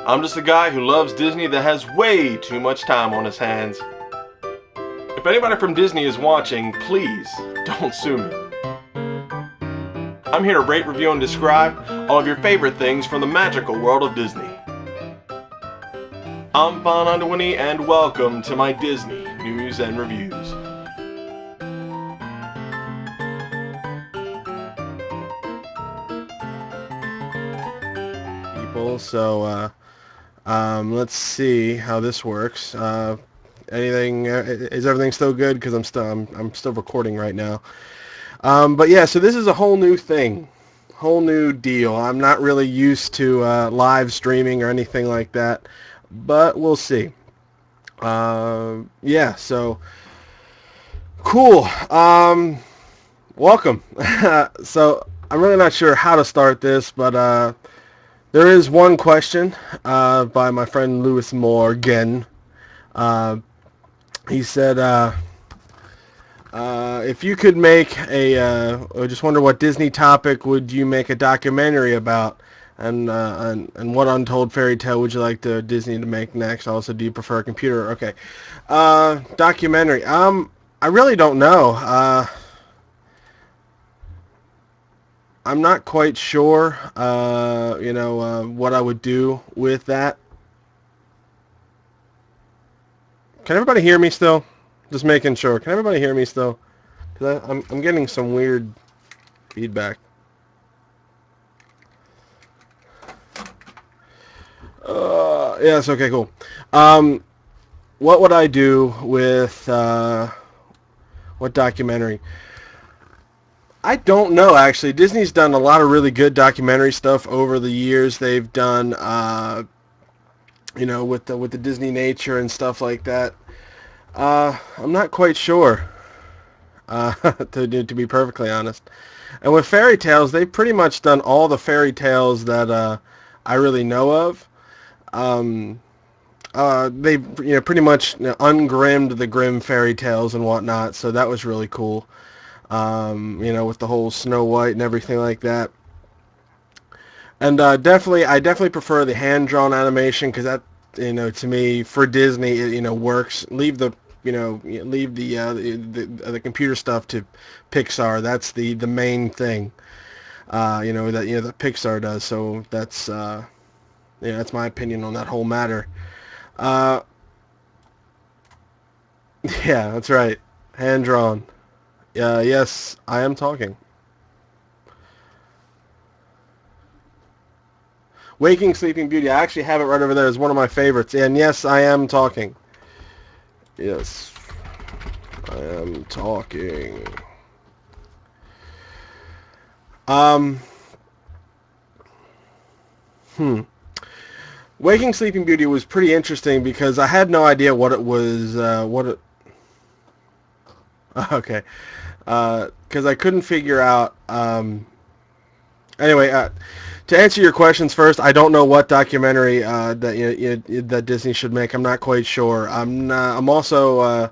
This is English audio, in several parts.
I'm just a guy who loves Disney that has way too much time on his hands. If anybody from Disney is watching, please don't sue me. I'm here to rate, review, and describe all of your favorite things from the magical world of Disney. I'm File91e and welcome to my Disney news and reviews. So let's see how this works. Is everything still good? Because I'm still recording right now. But yeah, so this is a whole new thing, whole new deal. I'm not really used to live streaming or anything like that, but we'll see. Yeah, so cool. Welcome. So I'm really not sure how to start this, but there is one question by my friend Lewis Morgan. He said, if you could make I just wonder what Disney topic would you make a documentary about, and what untold fairy tale would you like Disney to make next? Also, do you prefer a computer? Okay, documentary. I really don't know. I'm not quite sure, what I would do with that. Can everybody hear me still? Just making sure. Can everybody hear me still? Because I'm getting some weird feedback. Yes, okay, cool. What would I do with, what documentary? I don't know, actually. Disney's done a lot of really good documentary stuff over the years. They've done, with the Disney Nature and stuff like that. I'm not quite sure, to be perfectly honest. And with fairy tales, they've pretty much done all the fairy tales that I really know of. They pretty much ungrimmed the Grimm fairy tales and whatnot, so that was really cool. With the whole Snow White and everything like that. And I definitely prefer the hand-drawn animation because that, to me, for Disney, it, works. Leave the computer stuff to Pixar. That's the main thing. That Pixar does. So that's my opinion on that whole matter. Yeah, that's right. Hand-drawn. Yes, I am talking. Waking Sleeping Beauty. I actually have it right over there. It's one of my favorites. And yes, I am talking. Yes, I am talking. Waking Sleeping Beauty was pretty interesting because I had no idea what it was. Okay. Because I couldn't figure out. Anyway, to answer your questions first, I don't know what documentary that Disney should make. I'm not quite sure. I'm also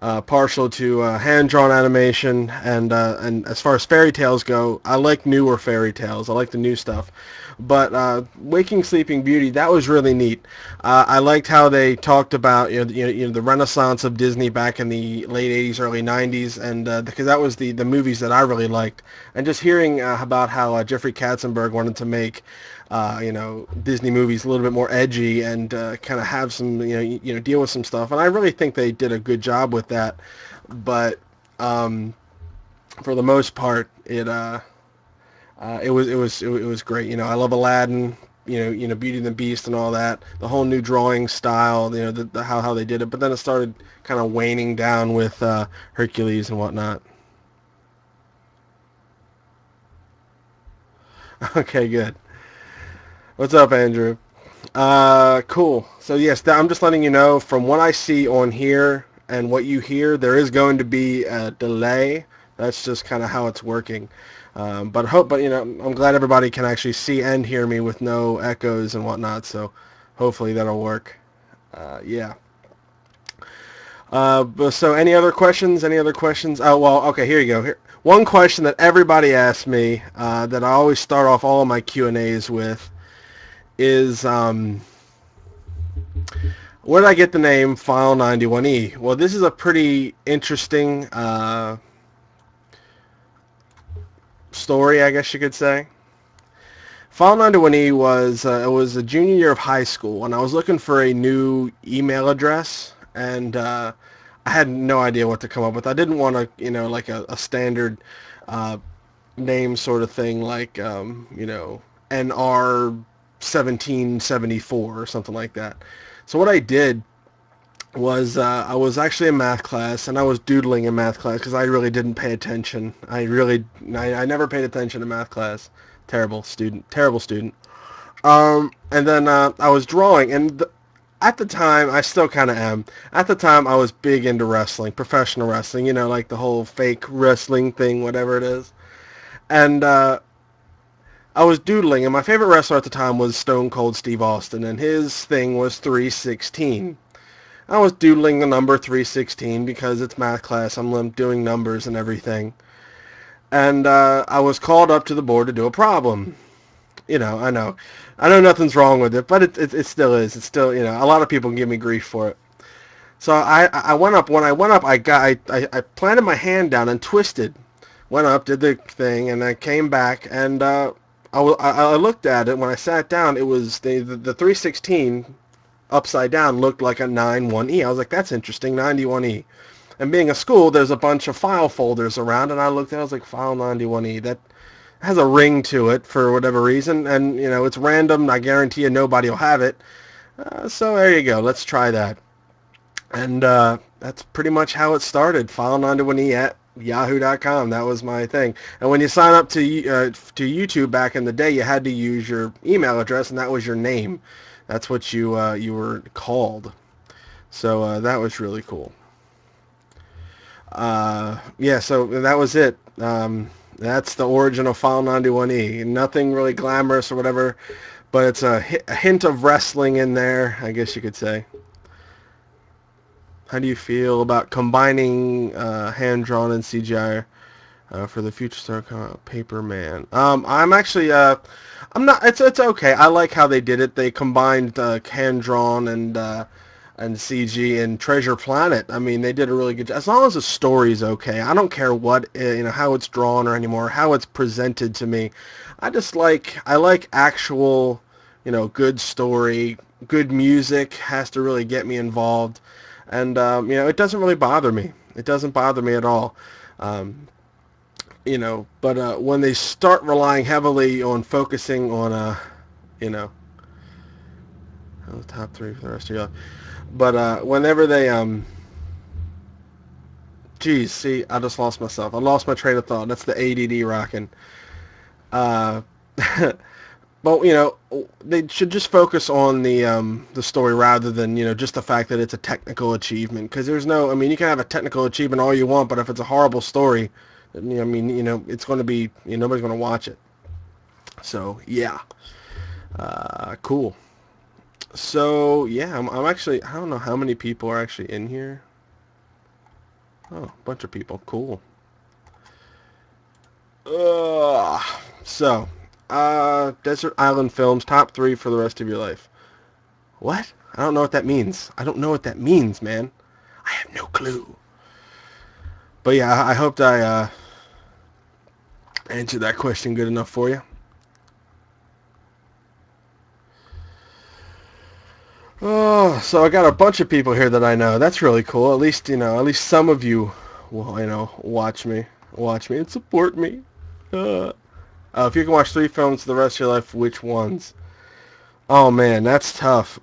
partial to hand-drawn animation, and as far as fairy tales go, I like newer fairy tales. I like the new stuff. But Waking Sleeping Beauty, that was really neat. I liked how they talked about the Renaissance of Disney back in the late '80s, early '90s, and because that was the movies that I really liked. And just hearing about how Jeffrey Katzenberg wanted to make Disney movies a little bit more edgy and kind of have some deal with some stuff. And I really think they did a good job with that. But for the most part, it was great. I love Aladdin, Beauty and the Beast and all that. The whole new drawing style, how they did it. But then it started kind of waning down with Hercules and whatnot. Okay, good. What's up, Andrew? Cool. So yes, I'm just letting you know from what I see on here and what you hear, there is going to be a delay. That's just kind of how it's working. But I'm glad everybody can actually see and hear me with no echoes and whatnot. So hopefully that'll work. Yeah. So any other questions? Any other questions? Oh, well, okay, here you go. Here, one question that everybody asks me that I always start off all of my Q&As with is Where did I get the name File91e? Well, this is a pretty interesting story, I guess you could say. File91e was it was a junior year of high school, and I was looking for a new email address, and I had no idea what to come up with. I didn't want to, like a standard uh, name sort of thing, like NR 1774 or something like that. So what I did was I was actually in math class, and I was doodling in math class because I really didn't pay attention. I never paid attention to math class. Terrible student. Terrible student. And then I was drawing, and at the time, I still kind of am. At the time, I was big into wrestling, professional wrestling, like the whole fake wrestling thing, whatever it is. And I was doodling, and my favorite wrestler at the time was Stone Cold Steve Austin, and his thing was 316. I was doodling the number 316 because it's math class. I'm doing numbers and everything. And I was called up to the board to do a problem. I know. I know nothing's wrong with it, but it still is. It's still, a lot of people give me grief for it. So I went up. When I went up, I planted my hand down and twisted. Went up, did the thing, and I came back, and I looked at it. When I sat down, it was the 316 upside down looked like a 91E. I was like, that's interesting, 91E. And being a school, there's a bunch of file folders around, and I looked at it, I was like, file 91E. That has a ring to it for whatever reason, and, it's random. I guarantee you nobody will have it. So there you go. Let's try that. And that's pretty much how it started, file91e at yahoo.com. That was my thing. And when you sign up to YouTube back in the day, you had to use your email address, and that was your name. That's what you were called. So that was really cool. Yeah, so that was it. That's the origin of File91e. Nothing really glamorous or whatever, but it's a hint of wrestling in there, I guess you could say. How do you feel about combining hand-drawn and CGI for the future star Paper Man? I'm actually I'm not. It's okay. I like how they did it. They combined hand-drawn and CG and Treasure Planet. I mean, they did a really good job. As long as the story's okay, I don't care what how it's drawn or anymore, how it's presented to me. I like actual, good story, good music has to really get me involved, and it doesn't really bother me. It doesn't bother me at all. But when they start relying heavily on focusing on top three for the rest of your life. But whenever they geez, see, I just lost myself. I lost my train of thought. That's the ADD rocking. Uh, but they should just focus on the story rather than just the fact that it's a technical achievement. Because there's no, I mean, you can have a technical achievement all you want, but if it's a horrible story, it's going to be nobody's going to watch it. So yeah, cool. So yeah, I'm actually, I don't know how many people are actually in here. Oh, a bunch of people. Cool. So, Desert Island Films, top 3 for the rest of your life. What? I don't know what that means. I don't know what that means, man. I have no clue. But yeah, I hope that I answered that question good enough for you. Oh, so I got a bunch of people here that I know. That's really cool. At least, at least some of you will, watch me and support me. If you can watch 3 films for the rest of your life, which ones? Oh man, that's tough.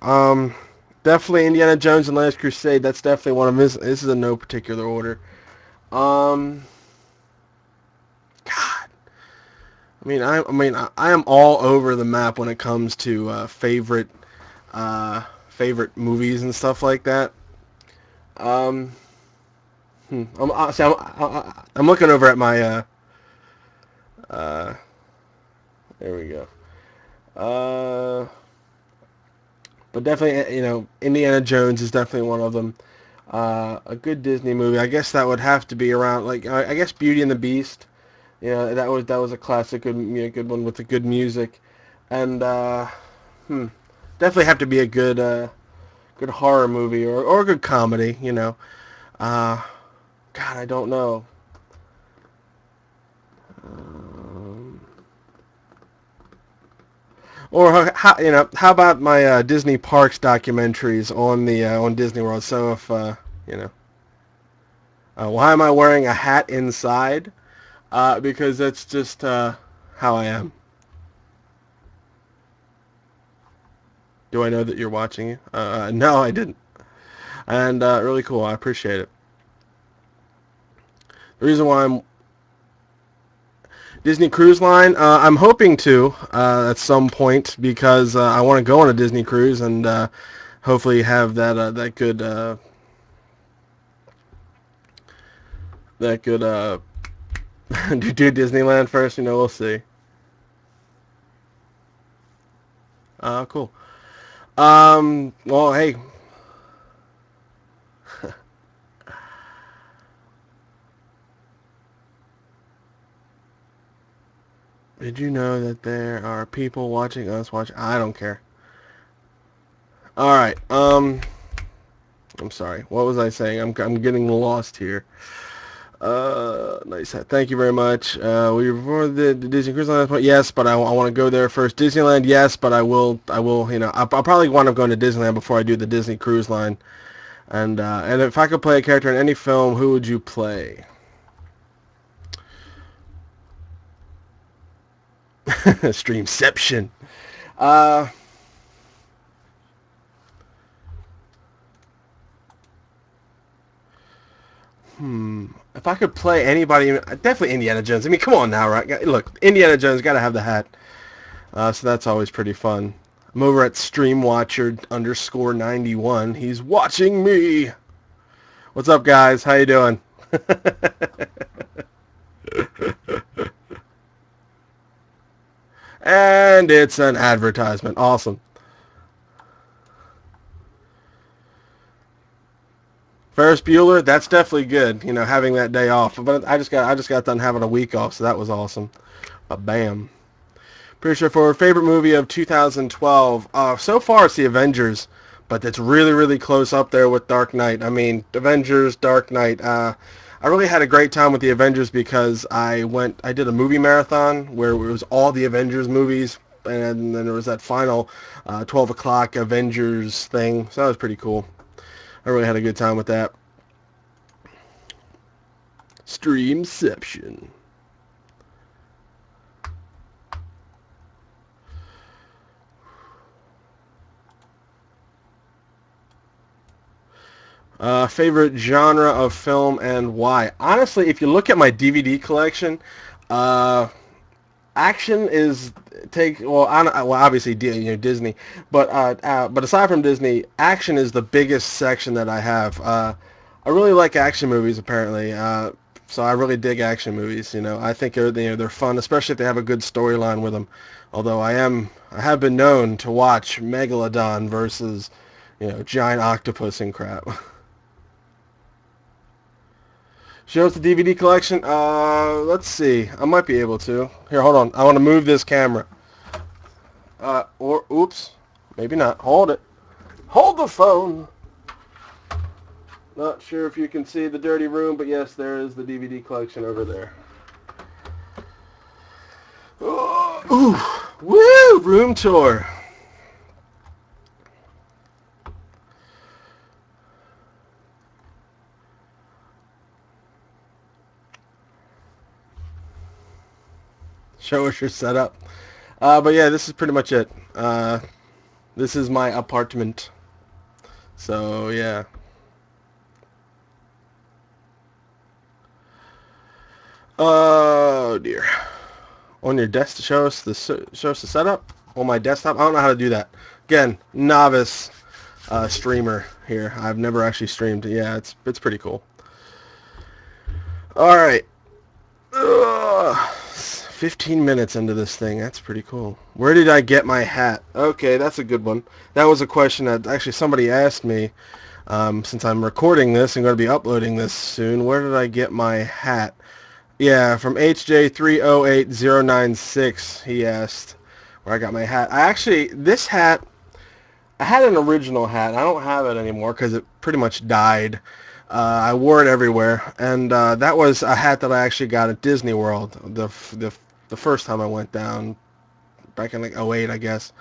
Definitely Indiana Jones and Last Crusade. That's definitely one of them. This is in no particular order. God. I am all over the map when it comes to favorite movies and stuff like that. I'm looking over at my there we go. But definitely, Indiana Jones is definitely one of them. A good Disney movie, I guess that would have to be around, like, I guess Beauty and the Beast. That was a classic, good one with the good music, and definitely have to be a good good horror movie or a good comedy, you know. God, I don't know. Um, or how, you know, how about my Disney Parks documentaries on the on Disney World? So if you know, why am I wearing a hat inside? Because that's just how I am. Do I know that you're watching? No, I didn't. And really cool. I appreciate it. The reason why I'm Disney Cruise Line, I'm hoping to at some point because I want to go on a Disney cruise and hopefully have that good do Disneyland first. You know, we'll see. Cool. Well, hey. Did you know that there are people watching us watch? I don't care. All right. I'm sorry. What was I saying? I'm getting lost here. Nice. Thank you very much. We were the Disney Cruise Line. Yes, but I want to go there first. Disneyland, yes, but I will. You know, I'll probably wind up going to Disneyland before I do the Disney Cruise Line. And if I could play a character in any film, who would you play? Streamception. Uh, If I could play anybody, definitely Indiana Jones. I mean, come on now, right? Look, Indiana Jones got to have the hat. So that's always pretty fun. I'm over at StreamWatcher_91. He's watching me. What's up, guys? How you doing? And it's an advertisement. Awesome. Ferris Bueller, that's definitely good. You know, having that day off. But I just got done having a week off, so that was awesome. Bam. Pretty sure for favorite movie of 2012. So far it's the Avengers, but it's really, really close up there with Dark Knight. I mean, Avengers, Dark Knight. I really had a great time with the Avengers because I did a movie marathon where it was all the Avengers movies, and then there was that final 12 o'clock Avengers thing. So that was pretty cool. I really had a good time with that. Streamception. Favorite genre of film and why? Honestly, if you look at my DVD collection, action is obviously Disney, but aside from Disney, action is the biggest section that I have. I really like action movies apparently. So I really dig action movies. You know, I think they're fun, especially if they have a good storyline with them. Although I have been known to watch Megalodon versus, giant octopus and crap. Show us the DVD collection. Let's see. I might be able to. Here, hold on. I want to move this camera. Oops. Maybe not. Hold it. Hold the phone. Not sure if you can see the dirty room, but yes, there is the DVD collection over there. Ooh. Woo! Room tour. Show us your setup. But yeah, this is pretty much it. This is my apartment. So yeah. Oh dear. On your desk, show us the setup on my desktop. I don't know how to do that. Again, novice streamer here. I've never actually streamed. Yeah, it's pretty cool. All right. 15 minutes into this thing. That's pretty cool. Where did I get my hat? Okay, that's a good one. That was a question that actually somebody asked me. Since I'm recording this and going to be uploading this soon, where did I get my hat? Yeah, from HJ308096, he asked where I got my hat. This hat, I had an original hat. I don't have it anymore because it pretty much died. I wore it everywhere, and that was a hat that I actually got at Disney World the first time I went down back in like '08, I guess.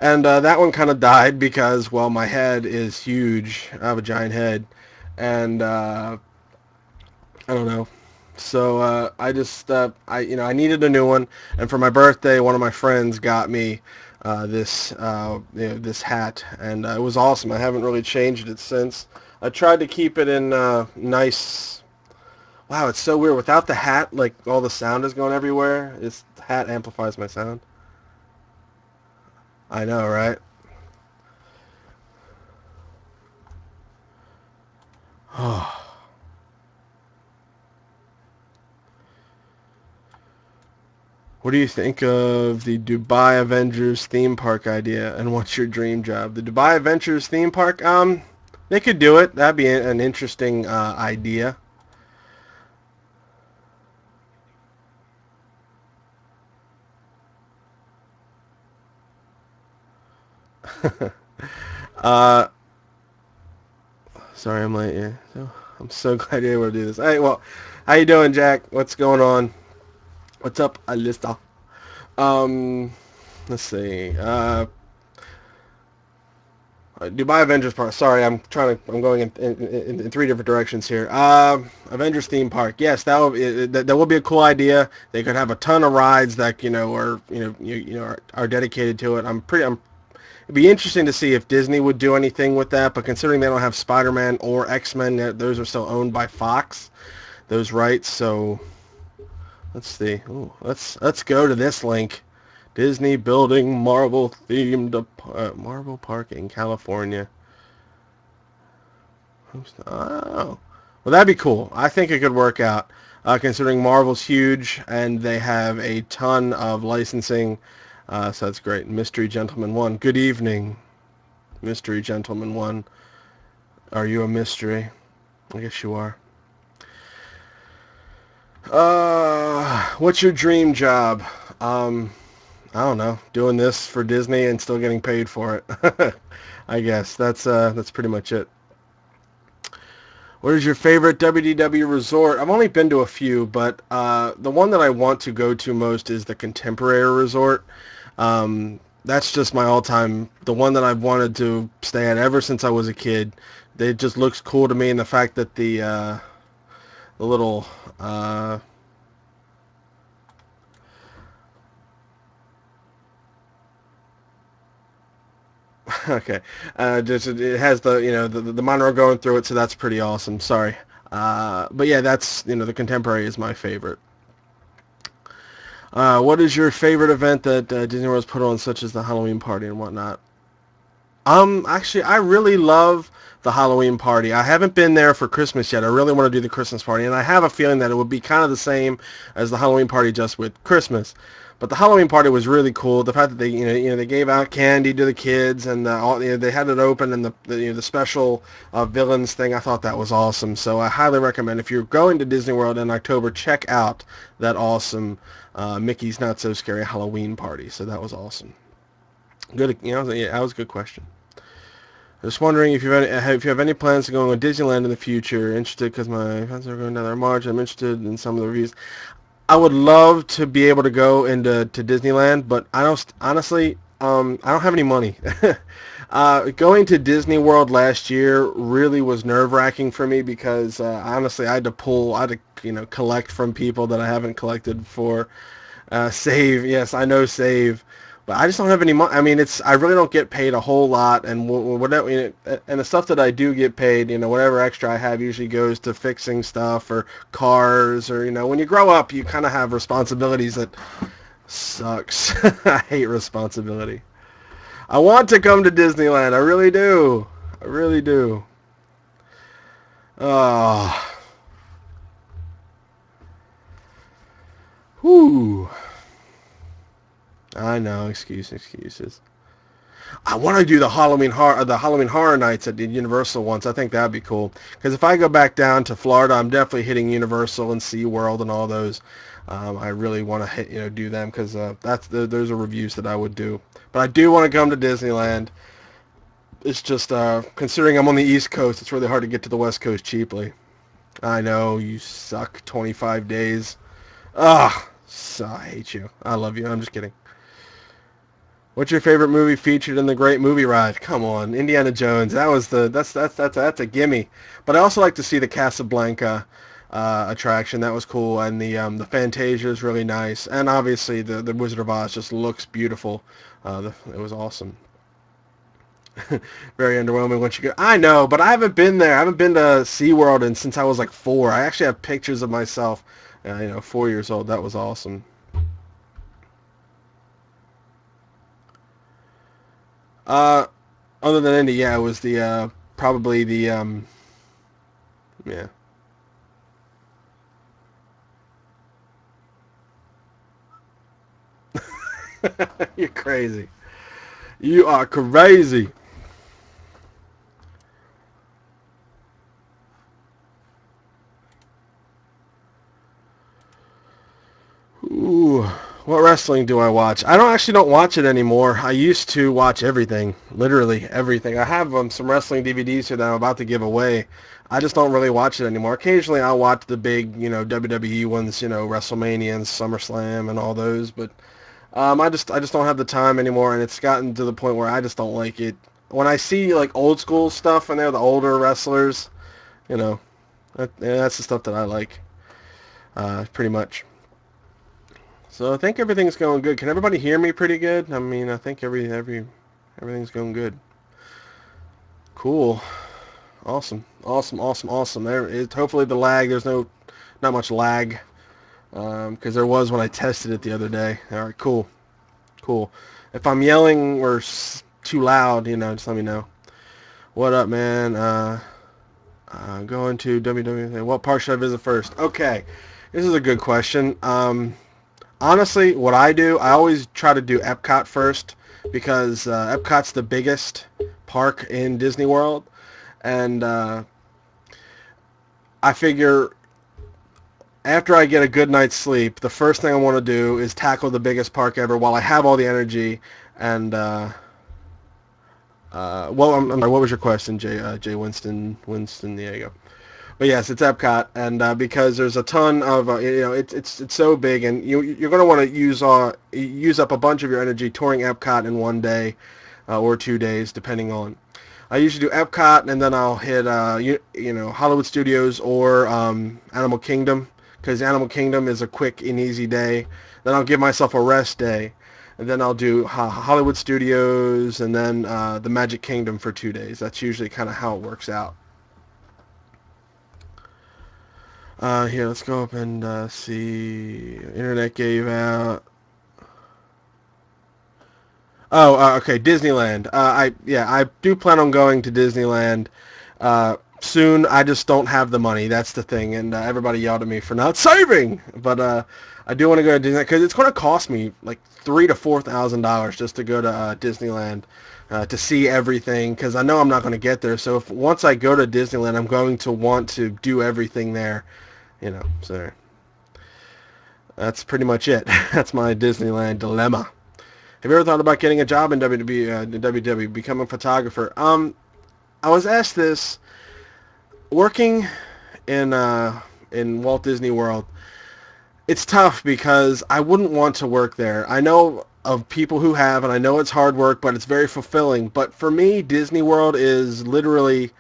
And that one kind of died because, well, my head is huge. I have a giant head, and I don't know. So I just I needed a new one, and for my birthday, one of my friends got me this hat, and it was awesome. I haven't really changed it since. I tried to keep it in nice. Wow, it's so weird. Without the hat, like all the sound is going everywhere. This hat amplifies my sound. I know, right? What do you think of the Dubai Avengers theme park idea, and what's your dream job? The Dubai Avengers theme park, they could do it. That'd be an interesting idea. uh, sorry I'm late. Yeah, so I'm so glad you're able to do this. Hey, well, how you doing, Jack? What's going on? What's up, Alista? Um, let's see. Dubai Avengers Park. Sorry, I'm going in three different directions here. Avengers theme park. Yes, that would be a cool idea. They could have a ton of rides that are dedicated to it. It'd be interesting to see if Disney would do anything with that. But considering they don't have Spider-Man or X-Men, those are still owned by Fox. Those rights. So let's see. Ooh, let's go to this link. Disney building Marvel themed Marvel Park in California. Oh, well, that'd be cool. I think it could work out, considering Marvel's huge and they have a ton of licensing. So that's great. Mystery Gentleman 1. Good evening, Mystery Gentleman 1. Are you a mystery? I guess you are. What's your dream job? I don't know. Doing this for Disney and still getting paid for it. I guess that's pretty much it. What is your favorite WDW resort? I've only been to a few, but the one that I want to go to most is the Contemporary Resort. That's just my all-time, the one that I've wanted to stay at ever since I was a kid. It just looks cool to me, and the fact that the little okay, just it has the Monroe going through it, so that's pretty awesome. Sorry, but yeah, that's the Contemporary is my favorite. What is your favorite event that Disney World's put on, such as the Halloween party and whatnot? Actually, I really love the Halloween party. I haven't been there for Christmas yet. I really want to do the Christmas party, and I have a feeling that it would be kind of the same as the Halloween party, just with Christmas. But the Halloween party was really cool. The fact that they gave out candy to the kids, and they had it open, and the special villains thing. I thought that was awesome. So I highly recommend, if you're going to Disney World in October, check out that awesome Mickey's Not So Scary Halloween party. So that was awesome. Good, yeah, that was a good question. Just wondering if you have any plans to go on Disneyland in the future. Interested because my friends are going down there in March. I'm interested in some of the reviews. I would love to be able to go to Disneyland, but I don't honestly. I don't have any money. Going to Disney World last year really was nerve-wracking for me because honestly, I had to collect from people that I haven't collected for. Save, yes, I know save, but I just don't have any money. I mean, I really don't get paid a whole lot, and whatever, and the stuff that I do get paid, whatever extra I have usually goes to fixing stuff or cars, or when you grow up, you kind of have responsibilities that sucks. I hate responsibility. I want to come to Disneyland. I really do. I really do. Oh, whew. I know. Excuses. I want to do the Halloween Horror Nights at the Universal once. I think that'd be cool. Because if I go back down to Florida, I'm definitely hitting Universal and SeaWorld and all those. I really want to do them because those are reviews that I would do. But I do want to come to Disneyland. It's just, considering I'm on the East Coast, it's really hard to get to the West Coast cheaply. I know, you suck. 25 days. Ah, so I hate you. I love you. I'm just kidding. What's your favorite movie featured in the Great Movie Ride? Come on, Indiana Jones. That's a gimme. But I also like to see the Casablanca attraction. That was cool, and the Fantasia is really nice, and obviously the Wizard of Oz just looks beautiful. It was awesome. Very underwhelming once you go. I know, but I haven't been there. I haven't been to SeaWorld since I was like 4. I actually have pictures of myself, 4 years old. That was awesome. Uh, Other than Indy, yeah, it was the probably the yeah. You're crazy. You are crazy. Ooh, what wrestling do I watch? I don't watch it anymore. I used to watch everything, literally everything. I have some wrestling DVDs here that I'm about to give away. I just don't really watch it anymore. Occasionally I'll watch the big, WWE ones, WrestleMania and SummerSlam and all those, but I just don't have the time anymore, and it's gotten to the point where I just don't like it. When I see like old school stuff and they're the older wrestlers, you know, that's the stuff that I like, pretty much. So I think everything's going good. Can everybody hear me pretty good? I mean, I think everything's going good. Cool. Awesome. Awesome. Awesome. Awesome. There is hopefully the lag. There's not much lag, because there was when I tested it the other day. All right. Cool. Cool. If I'm yelling or too loud, just let me know. What up, man? Going to WWE. What park should I visit first? Okay. This is a good question. Honestly, what I do, I always try to do Epcot first because Epcot's the biggest park in Disney World, and I figure after I get a good night's sleep, the first thing I want to do is tackle the biggest park ever while I have all the energy. And well, I'm sorry, what was your question, Jay Winston Diego? But yes, it's Epcot, and because there's a ton of it's so big, and you're going to want to use up a bunch of your energy touring Epcot in one day or 2 days, depending on. I usually do Epcot, and then I'll hit Hollywood Studios or Animal Kingdom, because Animal Kingdom is a quick and easy day. Then I'll give myself a rest day, and then I'll do Hollywood Studios, and then the Magic Kingdom for 2 days. That's usually kind of how it works out. Here, let's go up and see. Internet gave out. Oh, okay, Disneyland. I do plan on going to Disneyland soon. I just don't have the money. That's the thing, and everybody yelled at me for not saving. But I do want to go to Disneyland because it's going to cost me like $3,000 to $4,000 just to go to Disneyland to see everything. Because I know I'm not going to get there. So once I go to Disneyland, I'm going to want to do everything there. So that's pretty much it. That's my Disneyland dilemma. Have you ever thought about getting a job in WWE, becoming a photographer? I was asked this working in Walt Disney World. It's tough because I wouldn't want to work there. I know of people who have, and I know it's hard work, but it's very fulfilling. But for me, Disney World is literally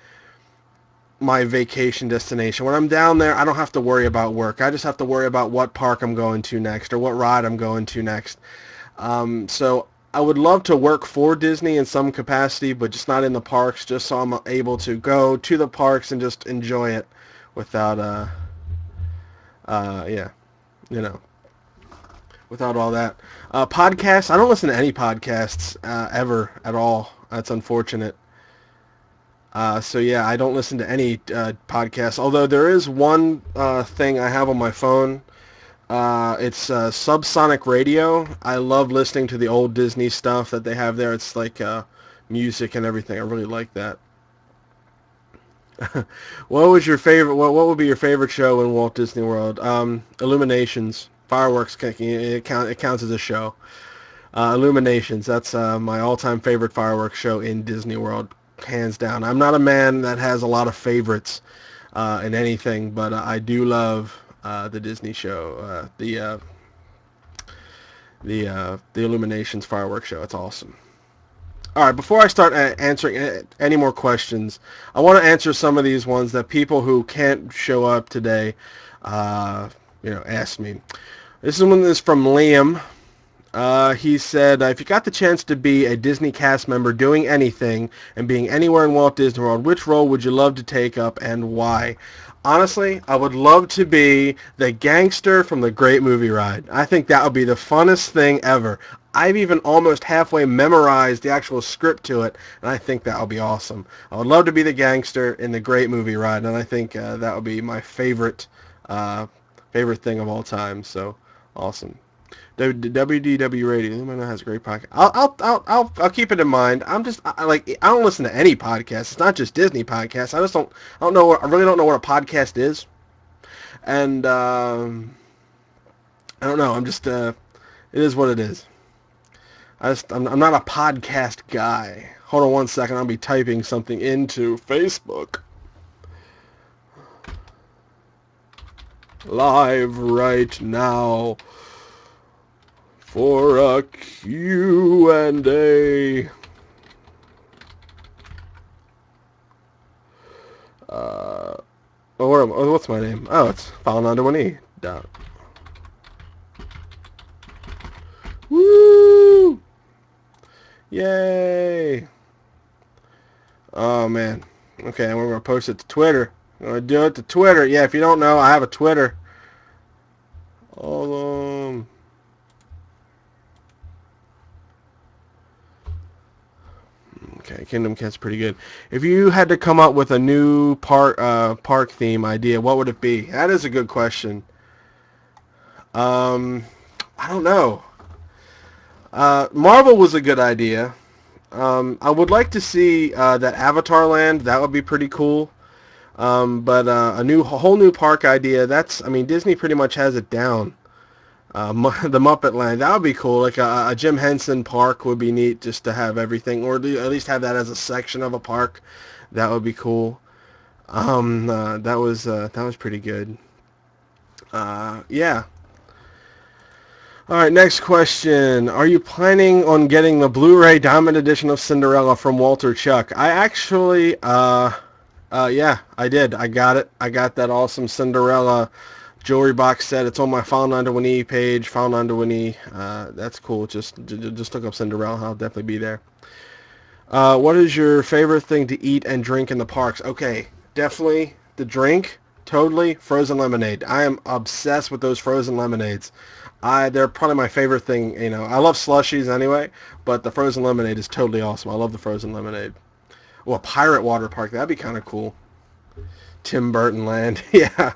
my vacation destination. When I'm down there, I don't have to worry about work. I just have to worry about what park I'm going to next or what ride I'm going to next. So I would love to work for Disney in some capacity, but just not in the parks, just so I'm able to go to the parks and just enjoy it without, yeah, you know, without all that. Podcasts, I don't listen to any podcasts ever at all. That's unfortunate. So yeah, I don't listen to any podcasts, although there is one thing I have on my phone. It's Subsonic Radio. I love listening to the old Disney stuff that they have there. It's like music and everything. I really like that. What was your favorite? What would be your favorite show in Walt Disney World? Illuminations, fireworks. It counts as a show. Illuminations. That's my all-time favorite fireworks show in Disney World. hands down. I'm not a man that has a lot of favorites in anything, but I do love the Disney show, the Illuminations fireworks show. It's awesome. All right, before I start answering any more questions, I want to answer some of these ones that people who can't show up today, asked me. This one is from Liam. He said, if you got the chance to be a Disney cast member doing anything and being anywhere in Walt Disney World, which role would you love to take up and why? Honestly, I would love to be the gangster from the Great Movie Ride. I think that would be the funnest thing ever. I've even almost halfway memorized the actual script to it, and I think that would be awesome. I would love to be the gangster in the Great Movie Ride, and I think that would be my favorite thing of all time. So awesome. WDW Radio. Lumina has a great podcast. I'll keep it in mind. I don't listen to any podcast. It's not just Disney podcasts. I really don't know what a podcast is, and I don't know. It is what it is. I'm not a podcast guy. Hold on one second. I'll be typing something into Facebook. Live right now for a Q&A. What's my name? Oh, it's File91e. Woo! Yay! Oh, man. Okay, and we're going to post it to Twitter. I'm going to do it to Twitter. Yeah, if you don't know, I have a Twitter. Hold on. Okay, Kingdom Cat's pretty good. If you had to come up with a new park theme idea, what would it be? That is a good question. I don't know. Marvel was a good idea. I would like to see that Avatar Land. That would be pretty cool. But a whole new park idea. Disney pretty much has it down. The Muppet Land. That would be cool. Like a Jim Henson park would be neat, just to have everything, or at least have that as a section of a park. That would be cool. That was pretty good. Yeah. All right, next question. Are you planning on getting the Blu-ray Diamond Edition of Cinderella from Walter Chuck? I actually, yeah, I did. I got it. I got that awesome Cinderella jewelry box set. It's on my File91e page, File91e. That's cool. Just look up Cinderella. I'll definitely be there. What is your favorite thing to eat and drink in the parks? Okay, definitely the drink. Totally frozen lemonade. I am obsessed with those frozen lemonades. They're probably my favorite thing. I love slushies anyway, but the frozen lemonade is totally awesome. I love the frozen lemonade. Well, a pirate water park. That'd be kind of cool. Tim Burton Land. Yeah.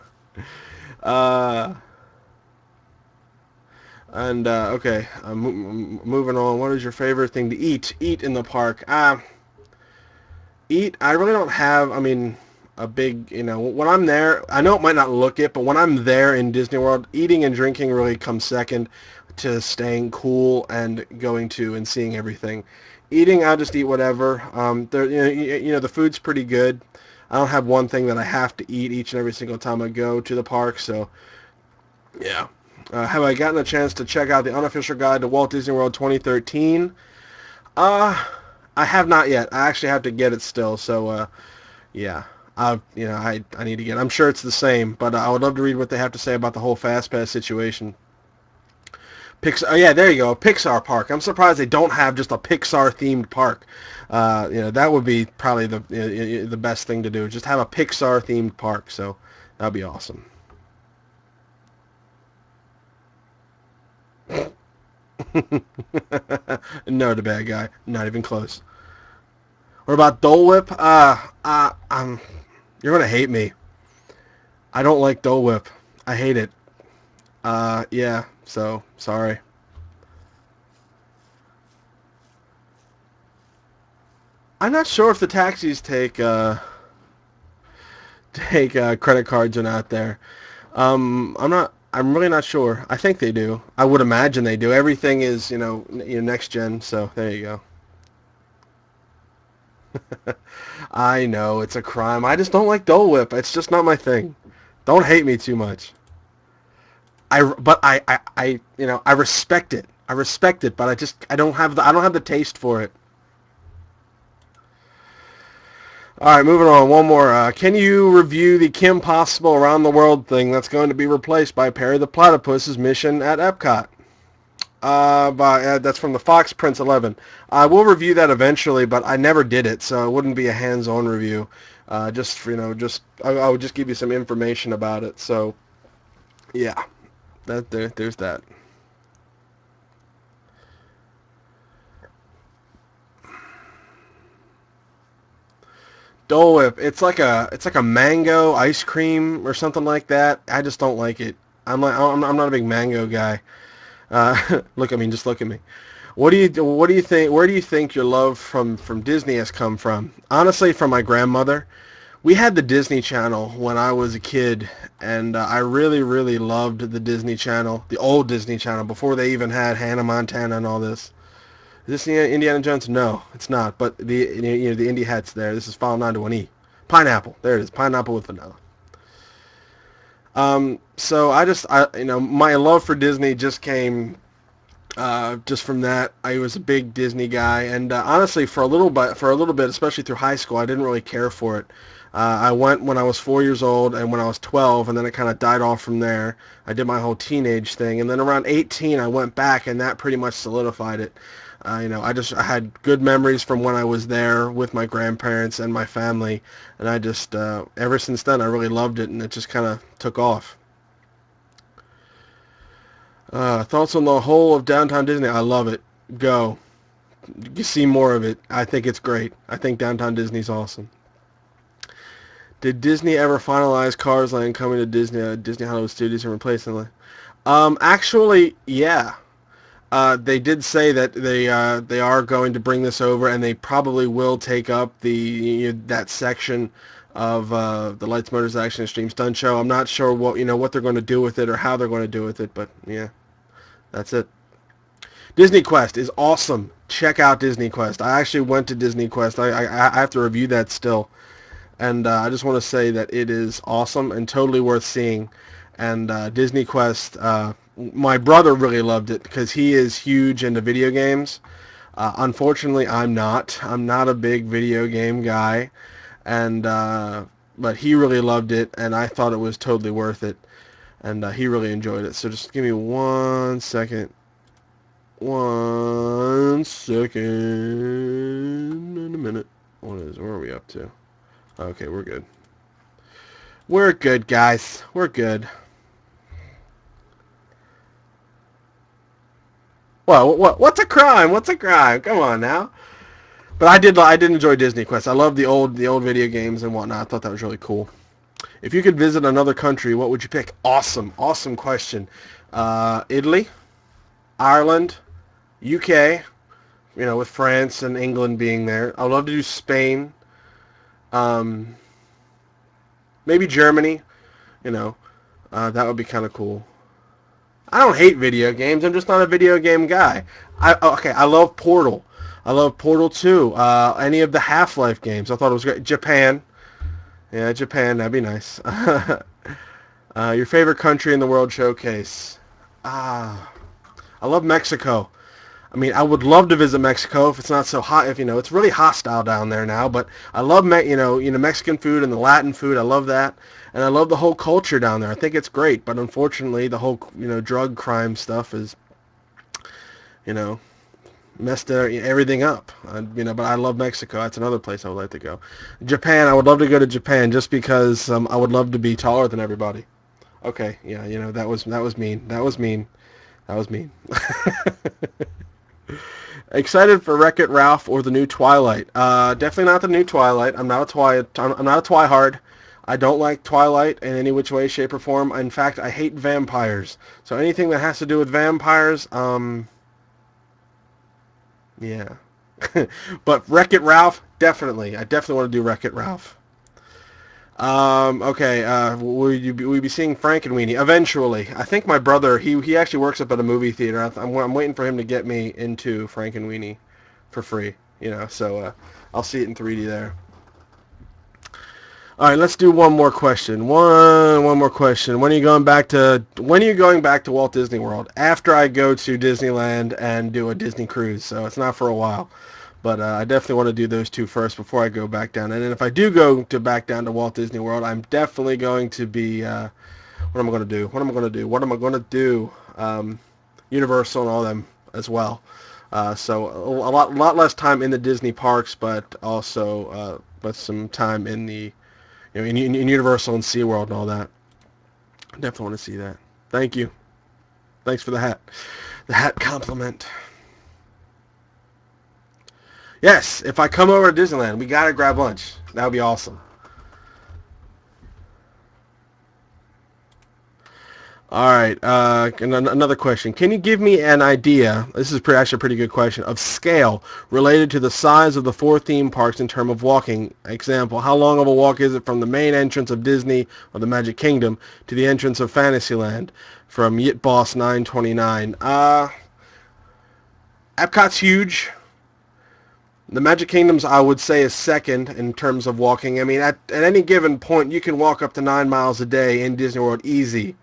Okay, moving on. What is your favorite thing to eat? Eat in the park. Eat. I really don't have, a big, when I'm there, I know it might not look it, but when I'm there in Disney World, eating and drinking really comes second to staying cool and going to and seeing everything. Eating, I'll just eat whatever. The food's pretty good. I don't have one thing that I have to eat each and every single time I go to the park, so yeah. Have I gotten a chance to check out the unofficial guide to Walt Disney World 2013? I have not yet. I actually have to get it still, so yeah. I need to get it. I'm sure it's the same, but I would love to read what they have to say about the whole FastPass situation. Pixar, yeah, there you go, Pixar park. I'm surprised they don't have just a Pixar-themed park. That would be probably the best thing to do. Just have a Pixar-themed park, so that'd be awesome. No, the bad guy. Not even close. What about Dole Whip? You're gonna hate me. I don't like Dole Whip. I hate it. Yeah. So sorry. I'm not sure if the taxis take credit cards or not there. I'm really not sure. I think they do. I would imagine they do. Everything is, next gen, so there you I know it's a crime. I just don't like Dole Whip. It's just not my thing. Don't hate me too much. I respect it. I respect it, but I don't have the taste for it. All right, moving on. One more. Can you review the Kim Possible Around the World thing that's going to be replaced by Perry the Platypus's mission at Epcot? That's from the Fox Prince 11. I will review that eventually, but I never did it, so it wouldn't be a hands-on review. Just for, I would just give you some information about it. So, yeah, there's that. Dole Whip. It's like a mango ice cream or something like that. I just don't like it. I'm not a big mango guy. Look at me, just look at me. What do you think? Where do you think your love from Disney has come from? Honestly, from my grandmother. We had the Disney Channel when I was a kid, and I really, really loved the Disney Channel, the old Disney Channel, before they even had Hannah Montana and all this. Is this Indiana Jones? No, it's not. But the Indy hat's there. This is File91e. Pineapple. There it is. Pineapple with vanilla. So my love for Disney just came just from that. I was a big Disney guy, and honestly, for a little bit, especially through high school, I didn't really care for it. I went when I was 4 years old and when I was 12, and then it kind of died off from there. I did my whole teenage thing, and then around 18, I went back, and that pretty much solidified it. I had good memories from when I was there with my grandparents and my family, and I just ever since then I really loved it, and it just kind of took off. Thoughts on the whole of Downtown Disney? I love it. Go. You see more of it. I think it's great. I think Downtown Disney's awesome. Did Disney ever finalize Cars Land coming to Disney Hollywood Studios and replacing it? Actually, yeah. They did say that they are going to bring this over, and they probably will take up that section of the Lights, Motors, Action, Extreme Stunt Show. I'm not sure what they're going to do with it or how they're going to do with it, but yeah, that's it. Disney Quest is awesome. Check out Disney Quest. I actually went to Disney Quest. I have to review that still, and I just want to say that it is awesome and totally worth seeing. And Disney Quest, my brother really loved it because he is huge into video games. Unfortunately, I'm not. I'm not a big video game guy, and but he really loved it, and I thought it was totally worth it, and he really enjoyed it. So just give me 1 second. 1 second. In a minute. Where are we up to? Okay, we're good. We're good, guys. We're good. Well, what's a crime? What's a crime? Come on now. But I did enjoy Disney Quest. I love the old video games and whatnot. I thought that was really cool. If you could visit another country, what would you pick? Awesome question. Italy, Ireland, UK. With France and England being there. I'd love to do Spain. Maybe Germany. That would be kind of cool. I don't hate video games. I'm just not a video game guy. I love Portal. I love Portal 2. Any of the Half-Life games. I thought it was great. Japan. Yeah, Japan. That'd be nice. Your favorite country in the World Showcase? I love Mexico. I mean, I would love to visit Mexico if it's not so hot. If it's really hostile down there now. But I love Mexican food and the Latin food. I love that, and I love the whole culture down there. I think it's great. But unfortunately, the whole drug crime stuff is messed everything up. But I love Mexico. That's another place I would like to go. Japan. I would love to go to Japan just because I would love to be taller than everybody. Okay, yeah, that was mean. That was mean. That was mean. Excited for Wreck-It Ralph or the new Twilight? Definitely not the new Twilight. I'm not a Twihard. I don't like Twilight in any which way, shape, or form. In fact, I hate vampires. So anything that has to do with vampires, yeah. But Wreck-It Ralph, definitely. I definitely want to do Wreck-It Ralph. Okay, will you be seeing Frankenweenie eventually? I think my brother, he actually works up at a movie theater. I'm waiting for him to get me into Frankenweenie for free. So I'll see it in 3D there. All right, let's do one more question. One more question. When are you going back to Walt Disney World? After I go to Disneyland and do a Disney cruise, so it's not for a while. But I definitely want to do those two first before I go back down. And then if I do go back down to Walt Disney World, I'm definitely going to be what am I going to do? Universal and all them as well. So a lot less time in the Disney parks, but also but some time in the in Universal and SeaWorld and all that. Definitely want to see that. Thank you. Thanks for the hat. The hat compliment. Yes, if I come over to Disneyland, we gotta grab lunch. That would be awesome. All right. Another question. Can you give me an idea? This is actually a pretty good question of scale related to the size of the 4 theme parks in terms of walking. Example: how long of a walk is it from the main entrance of Disney or the Magic Kingdom to the entrance of Fantasyland? From Yit Boss 929. Epcot's huge. The Magic Kingdom's, I would say, is second in terms of walking. I mean, at any given point, you can walk up to 9 miles a day in Disney World easy.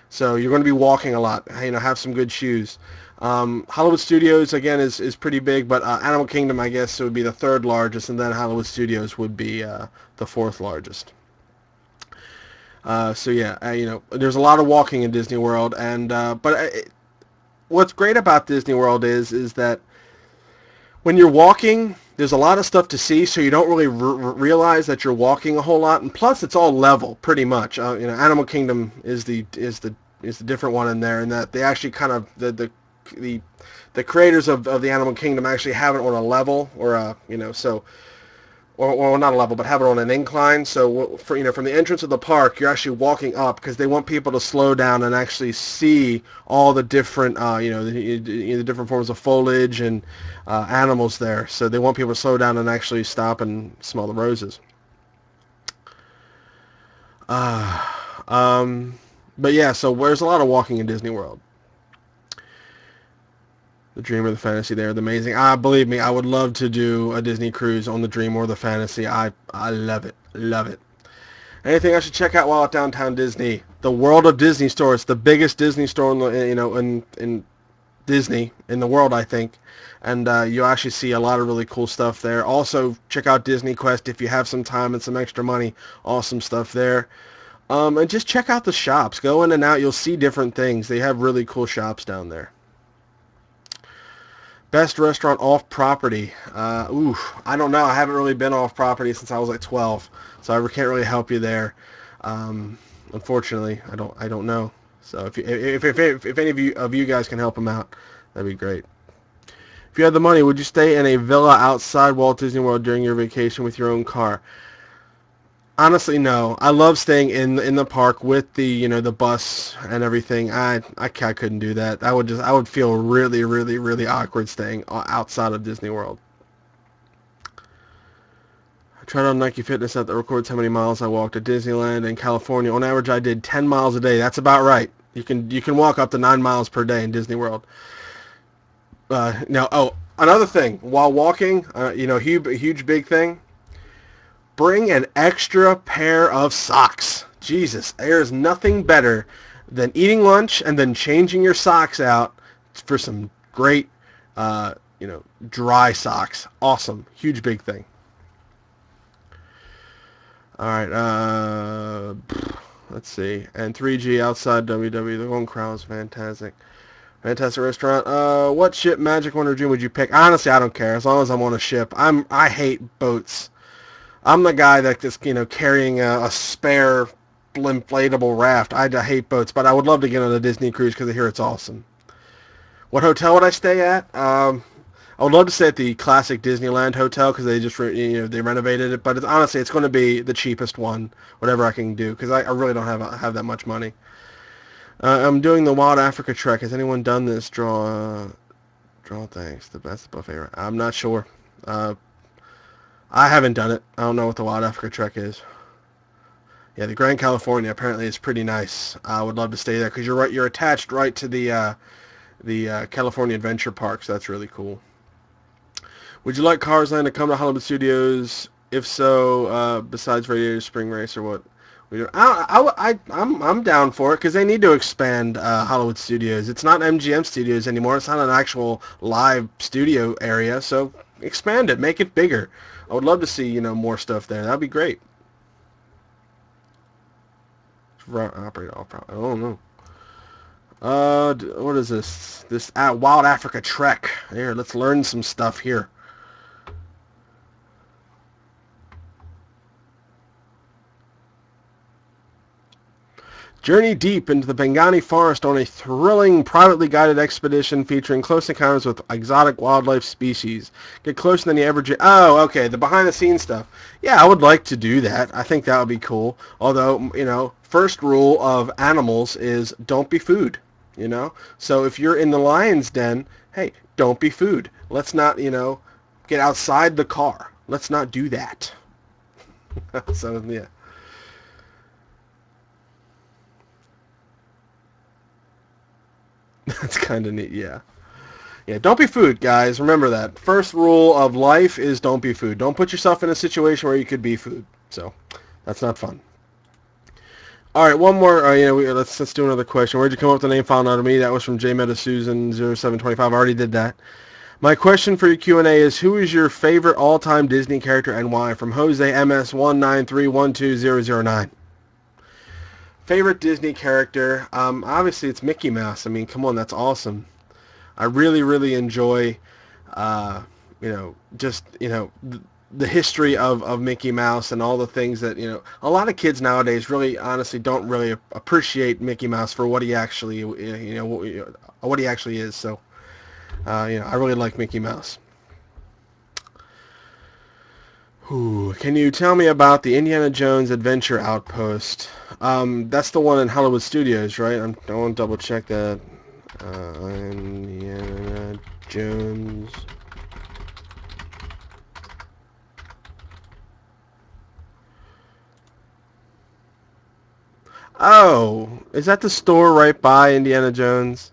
So you're going to be walking a lot. Have some good shoes. Hollywood Studios, again, is pretty big, but Animal Kingdom, I guess, would be the 3rd largest, and then Hollywood Studios would be the 4th largest. So yeah, there's a lot of walking in Disney World, and what's great about Disney World is that when you're walking, there's a lot of stuff to see, so you don't really realize that you're walking a whole lot. And plus, it's all level, pretty much. Animal Kingdom is the different one in there, and that they actually kind of the creators of the Animal Kingdom actually have it on a level, or so. Or not a level, but have it on an incline. So from the entrance of the park, you're actually walking up because they want people to slow down and actually see all the different, the different forms of foliage and animals there. So they want people to slow down and actually stop and smell the roses. But yeah, so there's a lot of walking in Disney World. The Dream or the Fantasy there, the amazing. Believe me, I would love to do a Disney cruise on the Dream or the Fantasy. I love it, love it. Anything I should check out while at Downtown Disney? The World of Disney store. It's the biggest Disney store in Disney in the world, I think. And you'll actually see a lot of really cool stuff there. Also, check out Disney Quest if you have some time and some extra money. Awesome stuff there. And just check out the shops. Go in and out. You'll see different things. They have really cool shops down there. Best restaurant off property. I don't know. I haven't really been off property since I was like 12, so I can't really help you there. Unfortunately, I don't know. So if any of you guys can help them out, that'd be great. If you had the money, would you stay in a villa outside Walt Disney World during your vacation with your own car? Honestly, no. I love staying in the park with the the bus and everything. I couldn't do that. I would feel really really really awkward staying outside of Disney World. I tried on Nike Fitness app that records how many miles I walked at Disneyland and California. On average, I did 10 miles a day. That's about right. You can walk up to 9 miles per day in Disney World. Now, another thing while walking, huge big thing. Bring an extra pair of socks. Jesus, there is nothing better than eating lunch and then changing your socks out for some great, dry socks. Awesome. Huge, big thing. All right. Let's see. And 3G outside WW. The Golden Crown is fantastic. Fantastic restaurant. What ship, Magic Wonder Dream, would you pick? Honestly, I don't care. As long as I'm on a ship. I hate boats. I'm the guy that just, carrying a spare inflatable raft. I hate boats, but I would love to get on a Disney cruise because I hear it's awesome. What hotel would I stay at? I would love to stay at the classic Disneyland hotel because they just they renovated it. But honestly, it's going to be the cheapest one, whatever I can do, because I really don't have that much money. I'm doing the Wild Africa trek. Has anyone done this? Draw thanks. The best buffet. I'm not sure. I haven't done it. I don't know what the Wild Africa trek is. Yeah, the Grand California apparently is pretty nice. I would love to stay there because you're attached right to the California Adventure Park, so that's really cool. Would you like Cars Land to come to Hollywood Studios? If so, besides Radiator Spring Race or what? We do. I'm down for it because they need to expand Hollywood Studios. It's not MGM Studios anymore. It's not an actual live studio area. So expand it, make it bigger. I would love to see more stuff there. That'd be great. Operate all. I don't know. What is this? This Wild Africa Trek. Here, let's learn some stuff here. Journey deep into the Bengani forest on a thrilling, privately guided expedition featuring close encounters with exotic wildlife species. Get closer than you ever... Oh, okay, the behind-the-scenes stuff. Yeah, I would like to do that. I think that would be cool. Although, first rule of animals is don't be food, So if you're in the lion's den, hey, don't be food. Let's not, get outside the car. Let's not do that. So, yeah. That's kind of neat, yeah. Yeah, don't be food, guys. Remember that. First rule of life is don't be food. Don't put yourself in a situation where you could be food. So, that's not fun. All right, one more. Let's do another question. Where'd you come up with the name File Not Me? That was from JMetaSusan0725. I already did that. My question for your Q&A is, who is your favorite all-time Disney character and why? From Jose MS193120009. Favorite Disney character? Obviously, it's Mickey Mouse. I mean, come on, that's awesome. I really, really enjoy, the history of Mickey Mouse and all the things that, a lot of kids nowadays really, honestly, don't really appreciate Mickey Mouse for what he actually, what he actually is. So, I really like Mickey Mouse. Ooh, can you tell me about the Indiana Jones Adventure Outpost? That's the one in Hollywood Studios, right? I want to double check that. Indiana Jones. Oh, is that the store right by Indiana Jones?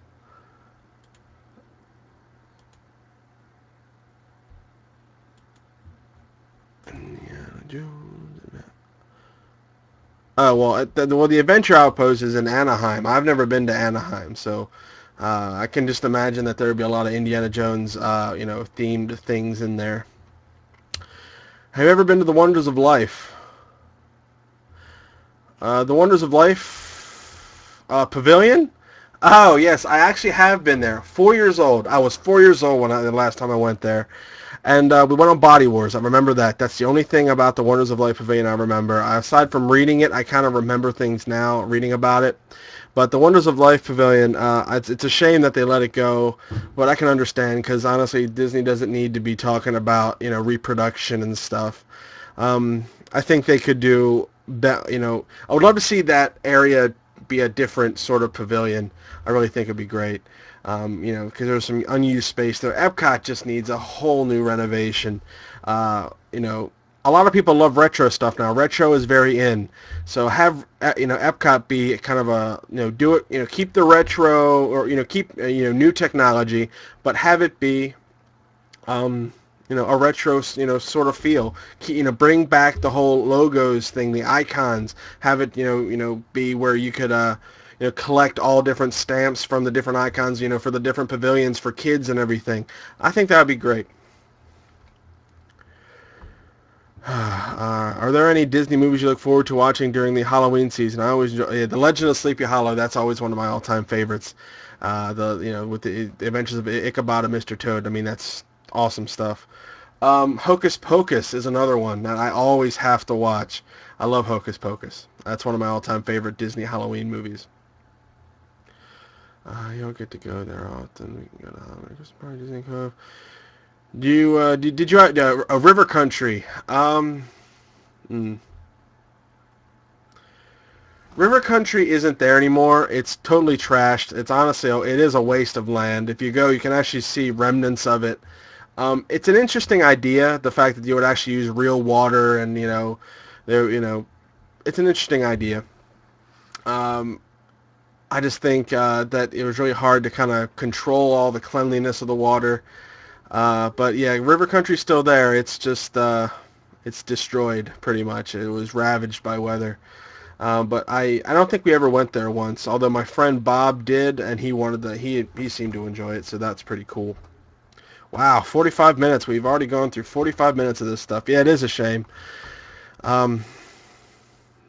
Indiana Jones. Oh, well, the Adventure Outpost is in Anaheim. I've never been to Anaheim, so I can just imagine that there would be a lot of Indiana Jones, themed things in there. Have you ever been to the Wonders of Life? The Wonders of Life Pavilion? Oh, yes, I actually have been there. 4 years old. I was 4 years old the last time I went there. And we went on Body Wars. I remember that. That's the only thing about the Wonders of Life Pavilion I remember. Aside from reading it, I kind of remember things now, reading about it. But the Wonders of Life Pavilion, it's a shame that they let it go, but I can understand because honestly, Disney doesn't need to be talking about reproduction and stuff. I think they could do that. I would love to see that area be a different sort of pavilion. I really think it'd be great. Because there's some unused space there. Epcot just needs a whole new renovation. A lot of people love retro stuff now. Retro is very in. So have Epcot be kind of a keep the retro or keep new technology, but have it be a retro sort of feel. Bring back the whole logos thing, the icons. Have it be where you could collect all different stamps from the different icons for the different pavilions for kids and everything. I think that would be great. Are there any Disney movies you look forward to watching during the Halloween season? I always enjoy The Legend of Sleepy Hollow. That's always one of my all-time favorites. With the Adventures of Ichabod and Mr. Toad. I mean, that's awesome stuff. Hocus Pocus is another one that I always have to watch. I love Hocus Pocus. That's one of my all-time favorite Disney Halloween movies. You don't get to go there often. We can go to Christmas party, Disney Cove. Did you a River Country? River Country isn't there anymore. It's totally trashed. It's honestly, it is a waste of land. If you go, you can actually see remnants of it. It's an interesting idea, the fact that you would actually use real water and it's an interesting idea. I just think that it was really hard to kind of control all the cleanliness of the water. But yeah, River Country's still there. It's just it's destroyed pretty much. It was ravaged by weather. But I don't think we ever went there once. Although my friend Bob did, and he seemed to enjoy it, so that's pretty cool. Wow, 45 minutes. We've already gone through 45 minutes of this stuff. Yeah, it is a shame. Um,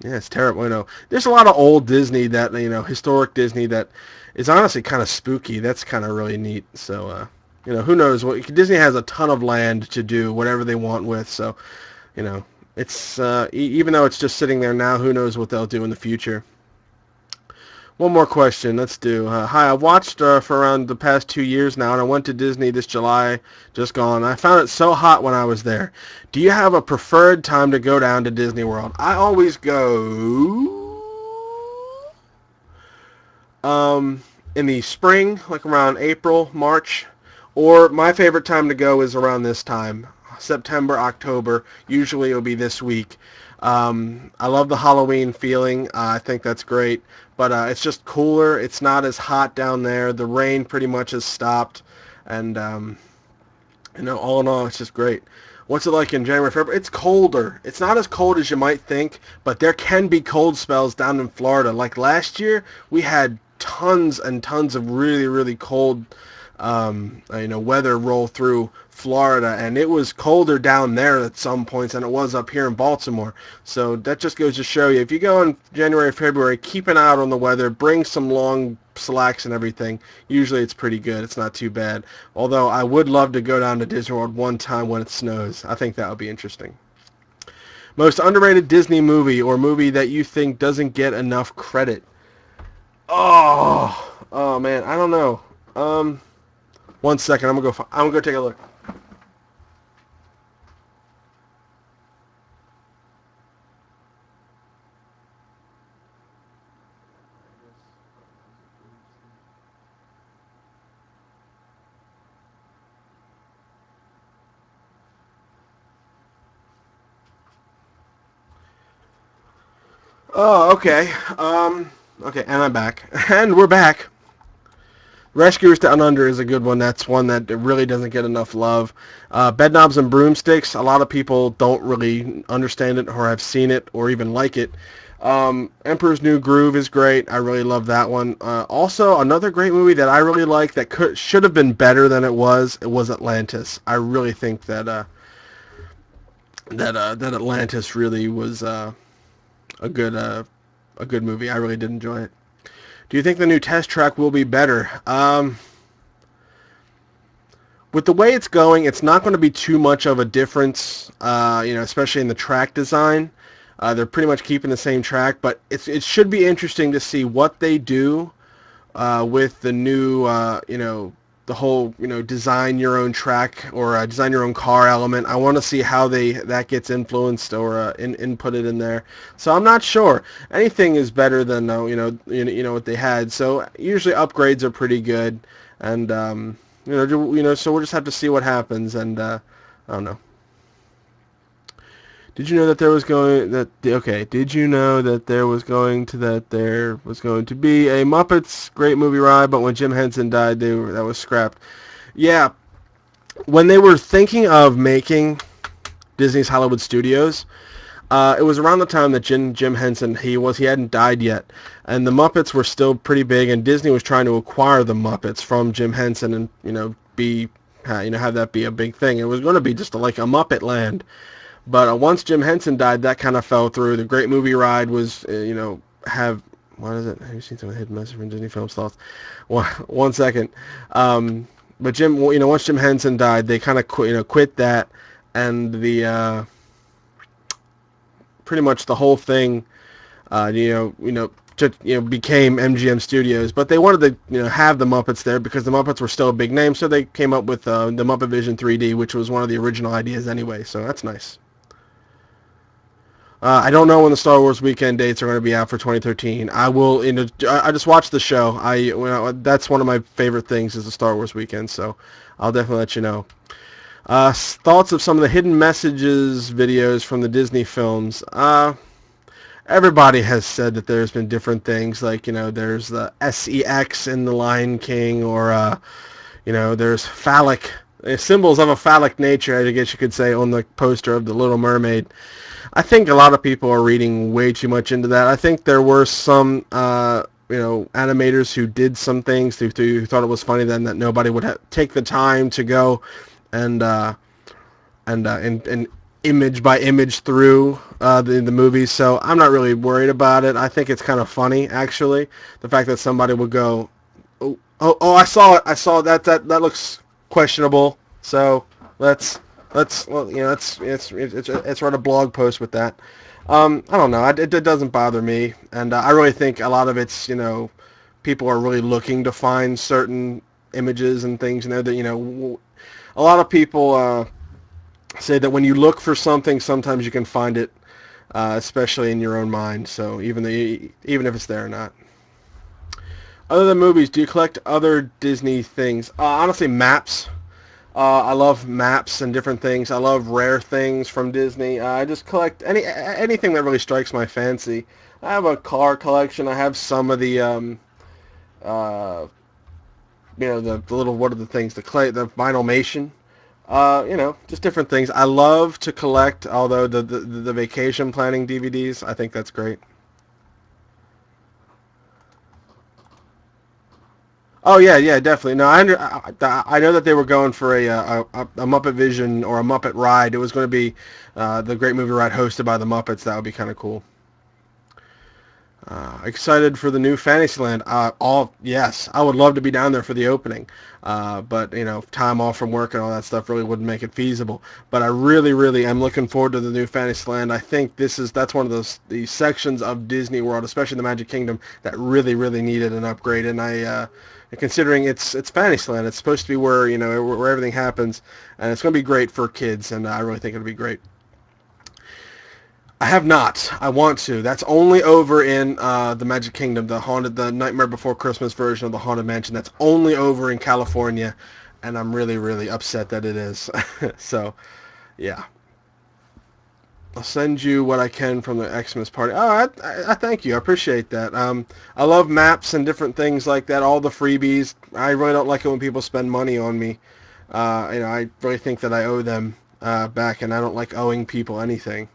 yeah, it's terrible. There's a lot of old Disney that historic Disney that is honestly kind of spooky. That's kind of really neat. So who knows what Disney has a ton of land to do whatever they want with. So you know, it's even though it's just sitting there now, who knows what they'll do in the future. One more question. Let's do. Hi, I watched for around the past 2 years now, and I went to Disney this July, just gone. I found it so hot when I was there. Do you have a preferred time to go down to Disney World? I always go in the spring, like around April, March, or my favorite time to go is around this time, September, October. Usually it'll be this week. I love the Halloween feeling. I think that's great. But it's just cooler. It's not as hot down there. The rain pretty much has stopped. And, all in all, it's just great. What's it like in January, February? It's colder. It's not as cold as you might think, but there can be cold spells down in Florida. Like last year, we had tons and tons of really, really cold weather roll through Florida, and it was colder down there at some points than it was up here in Baltimore. So that just goes to show you, if you go in January, February, keep an eye out on the weather, bring some long slacks and everything. Usually it's pretty good. It's not too bad. Although I would love to go down to Disney World one time when it snows. I think that would be interesting. Most underrated Disney movie or movie that you think doesn't get enough credit? Oh man, I don't know. 1 second, I'm gonna go take a look. Oh, okay. Okay, and I'm back. And we're back. Rescuers Down Under is a good one. That's one that really doesn't get enough love. Bedknobs and Broomsticks, a lot of people don't really understand it or have seen it or even like it. Emperor's New Groove is great. I really love that one. Also, another great movie that I really like that should have been better than it was Atlantis. I really think that that Atlantis really was a good movie. I really did enjoy it. Do you think the new test track will be better? With the way it's going, it's not going to be too much of a difference, especially in the track design. They're pretty much keeping the same track, but it should be interesting to see what they do with the new, the whole, design your own track or design your own car element. I want to see how that gets influenced or inputted in there. So I'm not sure. Anything is better than what they had. So usually upgrades are pretty good, and so we'll just have to see what happens. And I don't know. Did you know that there was going to be a Muppets Great Movie Ride, but when Jim Henson died, that was scrapped. Yeah, when they were thinking of making Disney's Hollywood Studios, it was around the time that Jim Henson he hadn't died yet, and the Muppets were still pretty big, and Disney was trying to acquire the Muppets from Jim Henson and have that be a big thing. It was going to be just like a Muppet Land. But once Jim Henson died, that kind of fell through. The Great Movie Ride was, what is it? Have you seen some hidden message from Disney Films Thoughts? 1 second. But once Jim Henson died, they kind of quit that, and the pretty much the whole thing, became MGM Studios. But they wanted to, have the Muppets there because the Muppets were still a big name, so they came up with the Muppet Vision 3D, which was one of the original ideas anyway. So that's nice. I don't know when the Star Wars weekend dates are going to be out for 2013. I will. I just watched the show. That's one of my favorite things is the Star Wars weekend. So I'll definitely let you know. Thoughts of some of the hidden messages videos from the Disney films. Everybody has said that there's been different things. Like there's the SEX in the Lion King, or there's phallic symbols of a phallic nature, I guess you could say, on the poster of The Little Mermaid. I think a lot of people are reading way too much into that. I think there were some, animators who did some things who thought it was funny then that nobody would take the time to go and and image by image through the movies. So I'm not really worried about it. I think it's kind of funny, actually, the fact that somebody would go, oh, I saw it. That looks questionable. So let's write a blog post with that. I don't know. It doesn't bother me, and I really think a lot of it's people are really looking to find certain images and things. That a lot of people say that when you look for something, sometimes you can find it, especially in your own mind. So even if it's there or not. Other than movies, do you collect other Disney things? Honestly, maps. I love maps and different things. I love rare things from Disney. I just collect anything that really strikes my fancy. I have a car collection. I have some of the the little, what are the things, the vinylmation. Just different things. I love to collect, although the vacation planning DVDs. I think that's great. Oh yeah, definitely. No, I know that they were going for a Muppet Vision or a Muppet Ride. It was going to be the Great Movie Ride hosted by the Muppets. That would be kind of cool. Excited for the new Fantasyland. Yes, I would love to be down there for the opening, but time off from work and all that stuff really wouldn't make it feasible. But I really, really am looking forward to the new Fantasyland. I think that's one of the sections of Disney World, especially the Magic Kingdom, that really, really needed an upgrade. And considering it's Fantasyland, it's supposed to be where where everything happens, and it's going to be great for kids, and I really think it'll be great. I have not. I want to. That's only over in the Magic Kingdom, the Nightmare Before Christmas version of the Haunted Mansion. That's only over in California, and I'm really, really upset that it is. So, yeah. I'll send you what I can from the Xmas party. Oh, I thank you. I appreciate that. I love maps and different things like that. All the freebies. I really don't like it when people spend money on me. I really think that I owe them back, and I don't like owing people anything.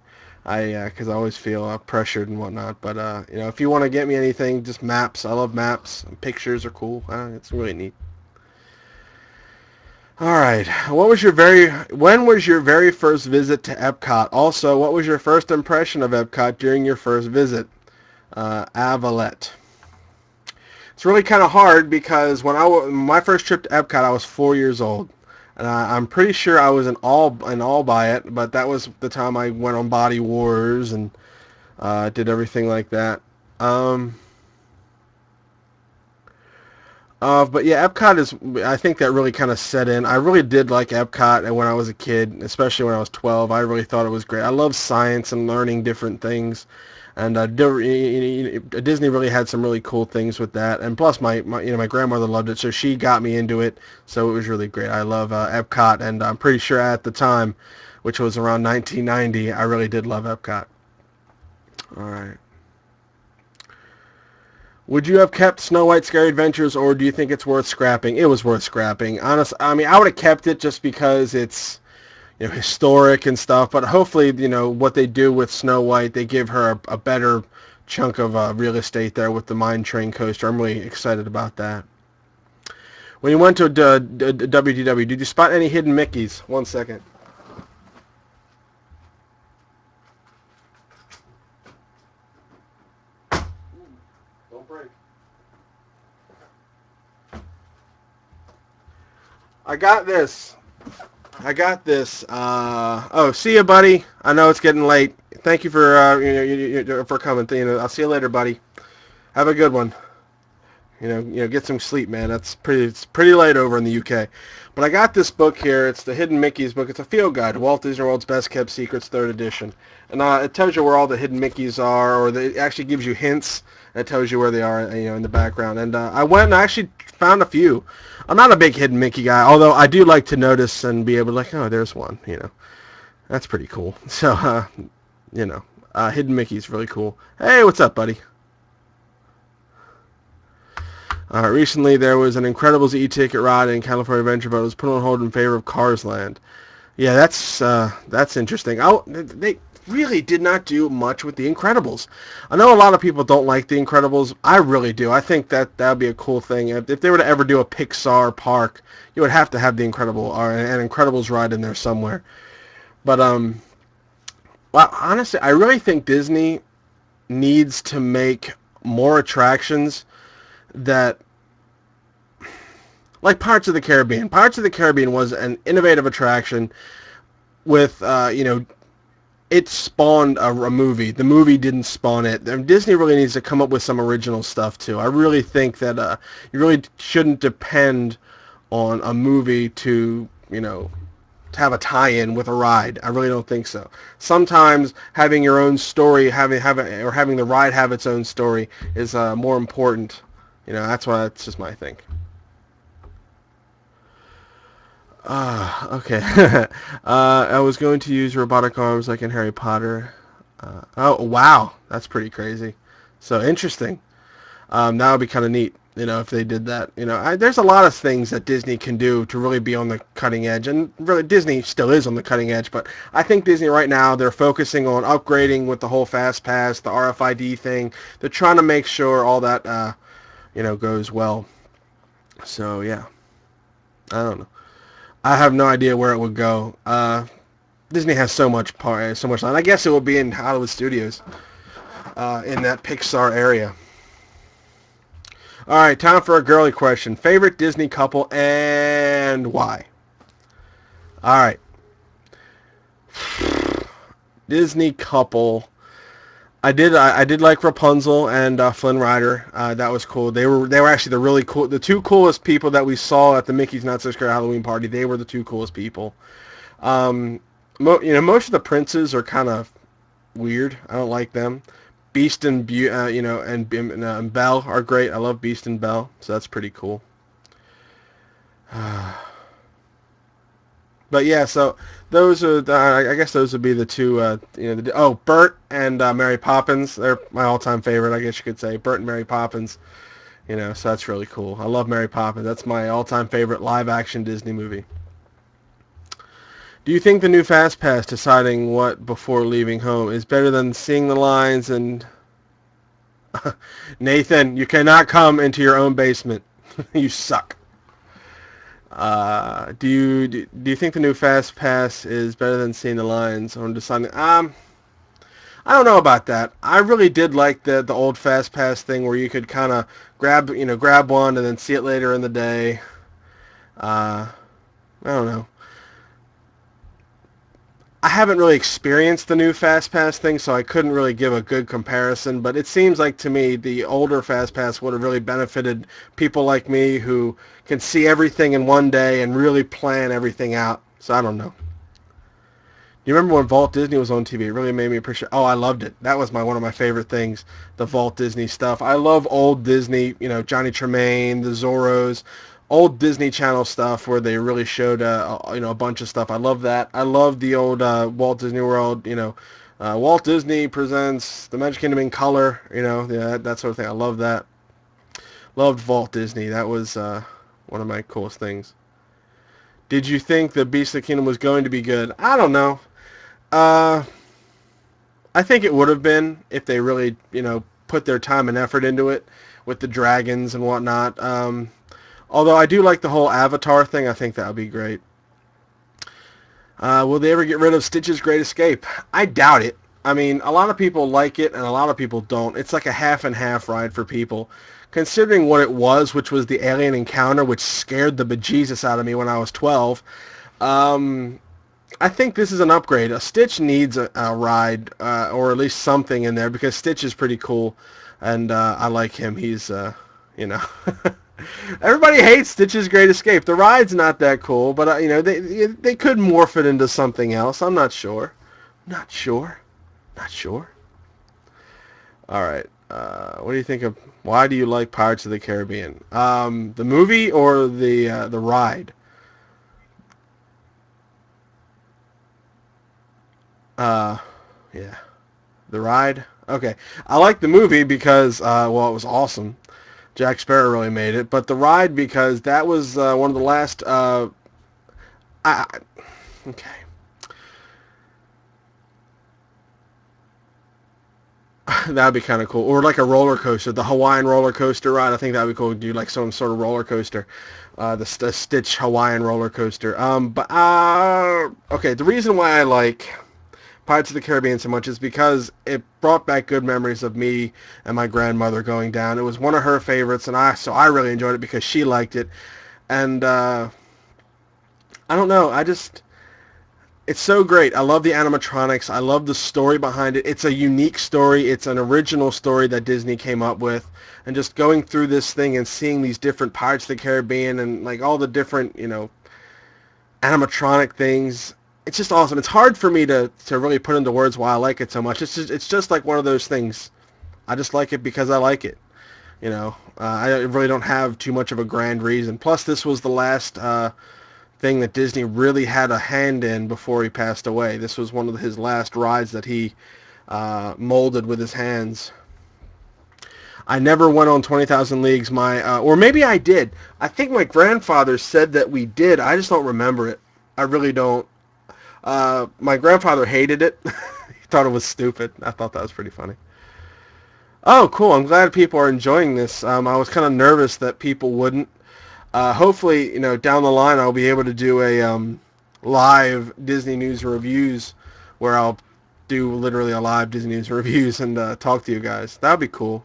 Because I always feel pressured and whatnot. But if you want to get me anything, just maps. I love maps. Pictures are cool. It's really neat. All right. When was your very first visit to Epcot? Also, what was your first impression of Epcot during your first visit? Avalette. It's really kind of hard because my first trip to Epcot, I was 4 years old. And I'm pretty sure I was in all by it, but that was the time I went on Body Wars and did everything like that. But yeah, I think that really kind of set in. I really did like Epcot, and when I was a kid, especially when I was 12, I really thought it was great. I love science and learning different things, and Disney really had some really cool things with that. And plus, my grandmother loved it, so she got me into it. So it was really great. I love Epcot, and I'm pretty sure at the time, which was around 1990, I really did love Epcot. All right. Would you have kept Snow White Scary Adventures, or do you think it's worth scrapping? It was worth scrapping. Honestly, I mean, I would have kept it just because it's historic and stuff. But hopefully, what they do with Snow White, they give her a better chunk of real estate there with the Mine Train coaster. I'm really excited about that. When you went to WDW, did you spot any hidden Mickeys? 1 second. Don't break. I got this. See you, buddy. I know it's getting late. Thank you for for coming. I'll see you later, buddy. Have a good one. Get some sleep, man. It's pretty late over in the UK. But I got this book here. It's the Hidden Mickeys book. It's a field guide, Walt Disney World's Best Kept Secrets, 3rd edition. And it tells you where all the hidden Mickeys are, or it actually gives you hints. It tells you where they are, in the background. And I went and I actually found a few. I'm not a big hidden Mickey guy, although I do like to notice and be able to oh, there's one. That's pretty cool. So, hidden Mickey's really cool. Hey, what's up, buddy? Recently, there was an Incredibles e-ticket ride in California Adventure, but it was put on hold in favor of Cars Land. Yeah, that's interesting. They really did not do much with The Incredibles. I know a lot of people don't like The Incredibles. I really do. I think that would be a cool thing. If they were to ever do a Pixar park, you would have to have an Incredibles ride in there somewhere. But well, honestly, I really think Disney needs to make more attractions that, like Pirates of the Caribbean. Pirates of the Caribbean was an innovative attraction with, it spawned a movie. The movie didn't spawn it. And Disney really needs to come up with some original stuff too. I really think that you really shouldn't depend on a movie to to have a tie-in with a ride. I really don't think so. Sometimes having your own story, having the ride have its own story is more important. That's just my thing. Okay. I was going to use robotic arms like in Harry Potter. Oh, wow. That's pretty crazy. So interesting. That would be kind of neat, if they did that. There's a lot of things that Disney can do to really be on the cutting edge, and really Disney still is on the cutting edge, but I think Disney right now, they're focusing on upgrading with the whole Fast Pass, the RFID thing. They're trying to make sure all that, goes well. So, yeah. I don't know. I have no idea where it would go. Disney has so much line. I guess it will be in Hollywood Studios, in that Pixar area. All right, time for a girly question. Favorite Disney couple and why? All right. Disney couple. I did like Rapunzel and Flynn Rider. That was cool. They were actually the two coolest people that we saw at the Mickey's Not So Scary Halloween party. They were the two coolest people. Most of the princes are kind of weird. I don't like them. Beast and and Belle are great. I love Beast and Belle, so that's pretty cool. But yeah, so those are I guess those would be the two. Bert and Mary Poppins. They're my all-time favorite. I guess you could say Bert and Mary Poppins. So that's really cool. I love Mary Poppins. That's my all-time favorite live-action Disney movie. Do you think the new Fast Pass deciding what before leaving home is better than seeing the lines and Nathan, you cannot come into your own basement. You suck. Do you think the new Fast Pass is better than seeing the lines on deciding? I don't know about that. I really did like the old Fast Pass thing where you could kind of grab one and then see it later in the day. I don't know. I haven't really experienced the new Fast Pass thing, so I couldn't really give a good comparison, but it seems like to me the older Fast Pass would have really benefited people like me who can see everything in one day and really plan everything out. So I don't know. You remember when Walt Disney was on TV? It really made me appreciate. Oh, I loved it. That was one of my favorite things, the Walt Disney stuff. I love old Disney, Johnny Tremaine, the Zorros, old Disney Channel stuff where they really showed a bunch of stuff. I love that. I love the old Walt Disney World. Walt Disney presents the Magic Kingdom in color. That sort of thing. I love that. Loved Walt Disney. That was one of my coolest things. Did you think the Beast of the Kingdom was going to be good? I don't know. I think it would have been if they really, put their time and effort into it with the dragons and whatnot. Although I do like the whole Avatar thing. I think that would be great. Will they ever get rid of Stitch's Great Escape? I doubt it. I mean, a lot of people like it and a lot of people don't. It's like a half and half ride for people. Considering what it was, which was the alien encounter, which scared the bejesus out of me when I was 12, I think this is an upgrade. A Stitch needs a ride, or at least something in there, because Stitch is pretty cool, and I like him. He's, Everybody hates Stitch's Great Escape. The ride's not that cool, but, they could morph it into something else. I'm not sure. Not sure. All right. What do you think of... Why do you like Pirates of the Caribbean? The movie or the ride? Yeah. The ride? Okay. I like the movie because, it was awesome. Jack Sparrow really made it. But the ride, because that was one of the last. Okay. That'd be kind of cool. Or like a roller coaster, the Hawaiian roller coaster ride. I think that'd be cool to do, like some sort of roller coaster, the Stitch Hawaiian roller coaster. Okay, the reason why I like Pirates of the Caribbean so much is because it brought back good memories of me and my grandmother going down. It was one of her favorites, and I really enjoyed it because she liked it. And I don't know, it's so great. I love the animatronics. I love the story behind it. It's a unique story. It's an original story that Disney came up with. And just going through this thing and seeing these different Pirates of the Caribbean and like all the different, animatronic things, it's just awesome. It's hard for me to really put into words why I like it so much. It's just like one of those things. I just like it because I like it. I really don't have too much of a grand reason. Plus, this was the last thing that Disney really had a hand in before he passed away. This was one of his last rides that he molded with his hands. I never went on 20,000 Leagues. Or maybe I did. I think my grandfather said that we did. I just don't remember it. I really don't. My grandfather hated it. He thought it was stupid. I thought that was pretty funny. Oh, cool. I'm glad people are enjoying this. I was kind of nervous that people wouldn't. Hopefully, down the line I'll be able to do a live Disney News reviews where I'll do literally a live Disney News reviews and talk to you guys. That would be cool.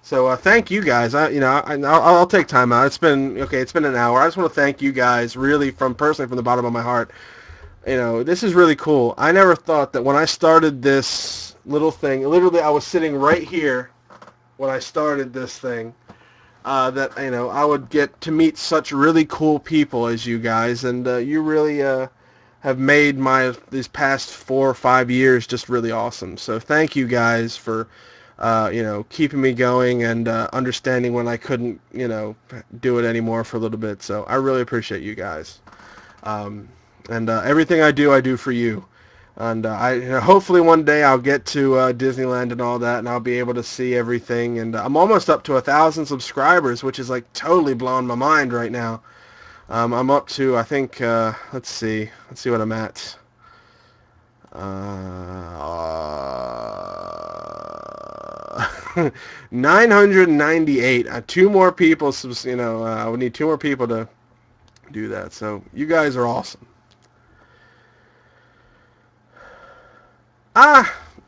So thank you guys. I'll take time out. It's been an hour. I just want to thank you guys really personally from the bottom of my heart. This is really cool. I never thought that when I started this little thing, literally I was sitting right here when I started this thing. That I would get to meet such really cool people as you guys, and you really have made these past 4 or 5 years just really awesome. So thank you guys for keeping me going and understanding when I couldn't do it anymore for a little bit. So I really appreciate you guys, and everything I do for you. And hopefully one day I'll get to Disneyland and all that, and I'll be able to see everything. And I'm almost up to 1,000 subscribers, which is like totally blowing my mind right now. I'm up to, I think, let's see what I'm at. 998. Two more people. I would need 2 more people to do that. So you guys are awesome.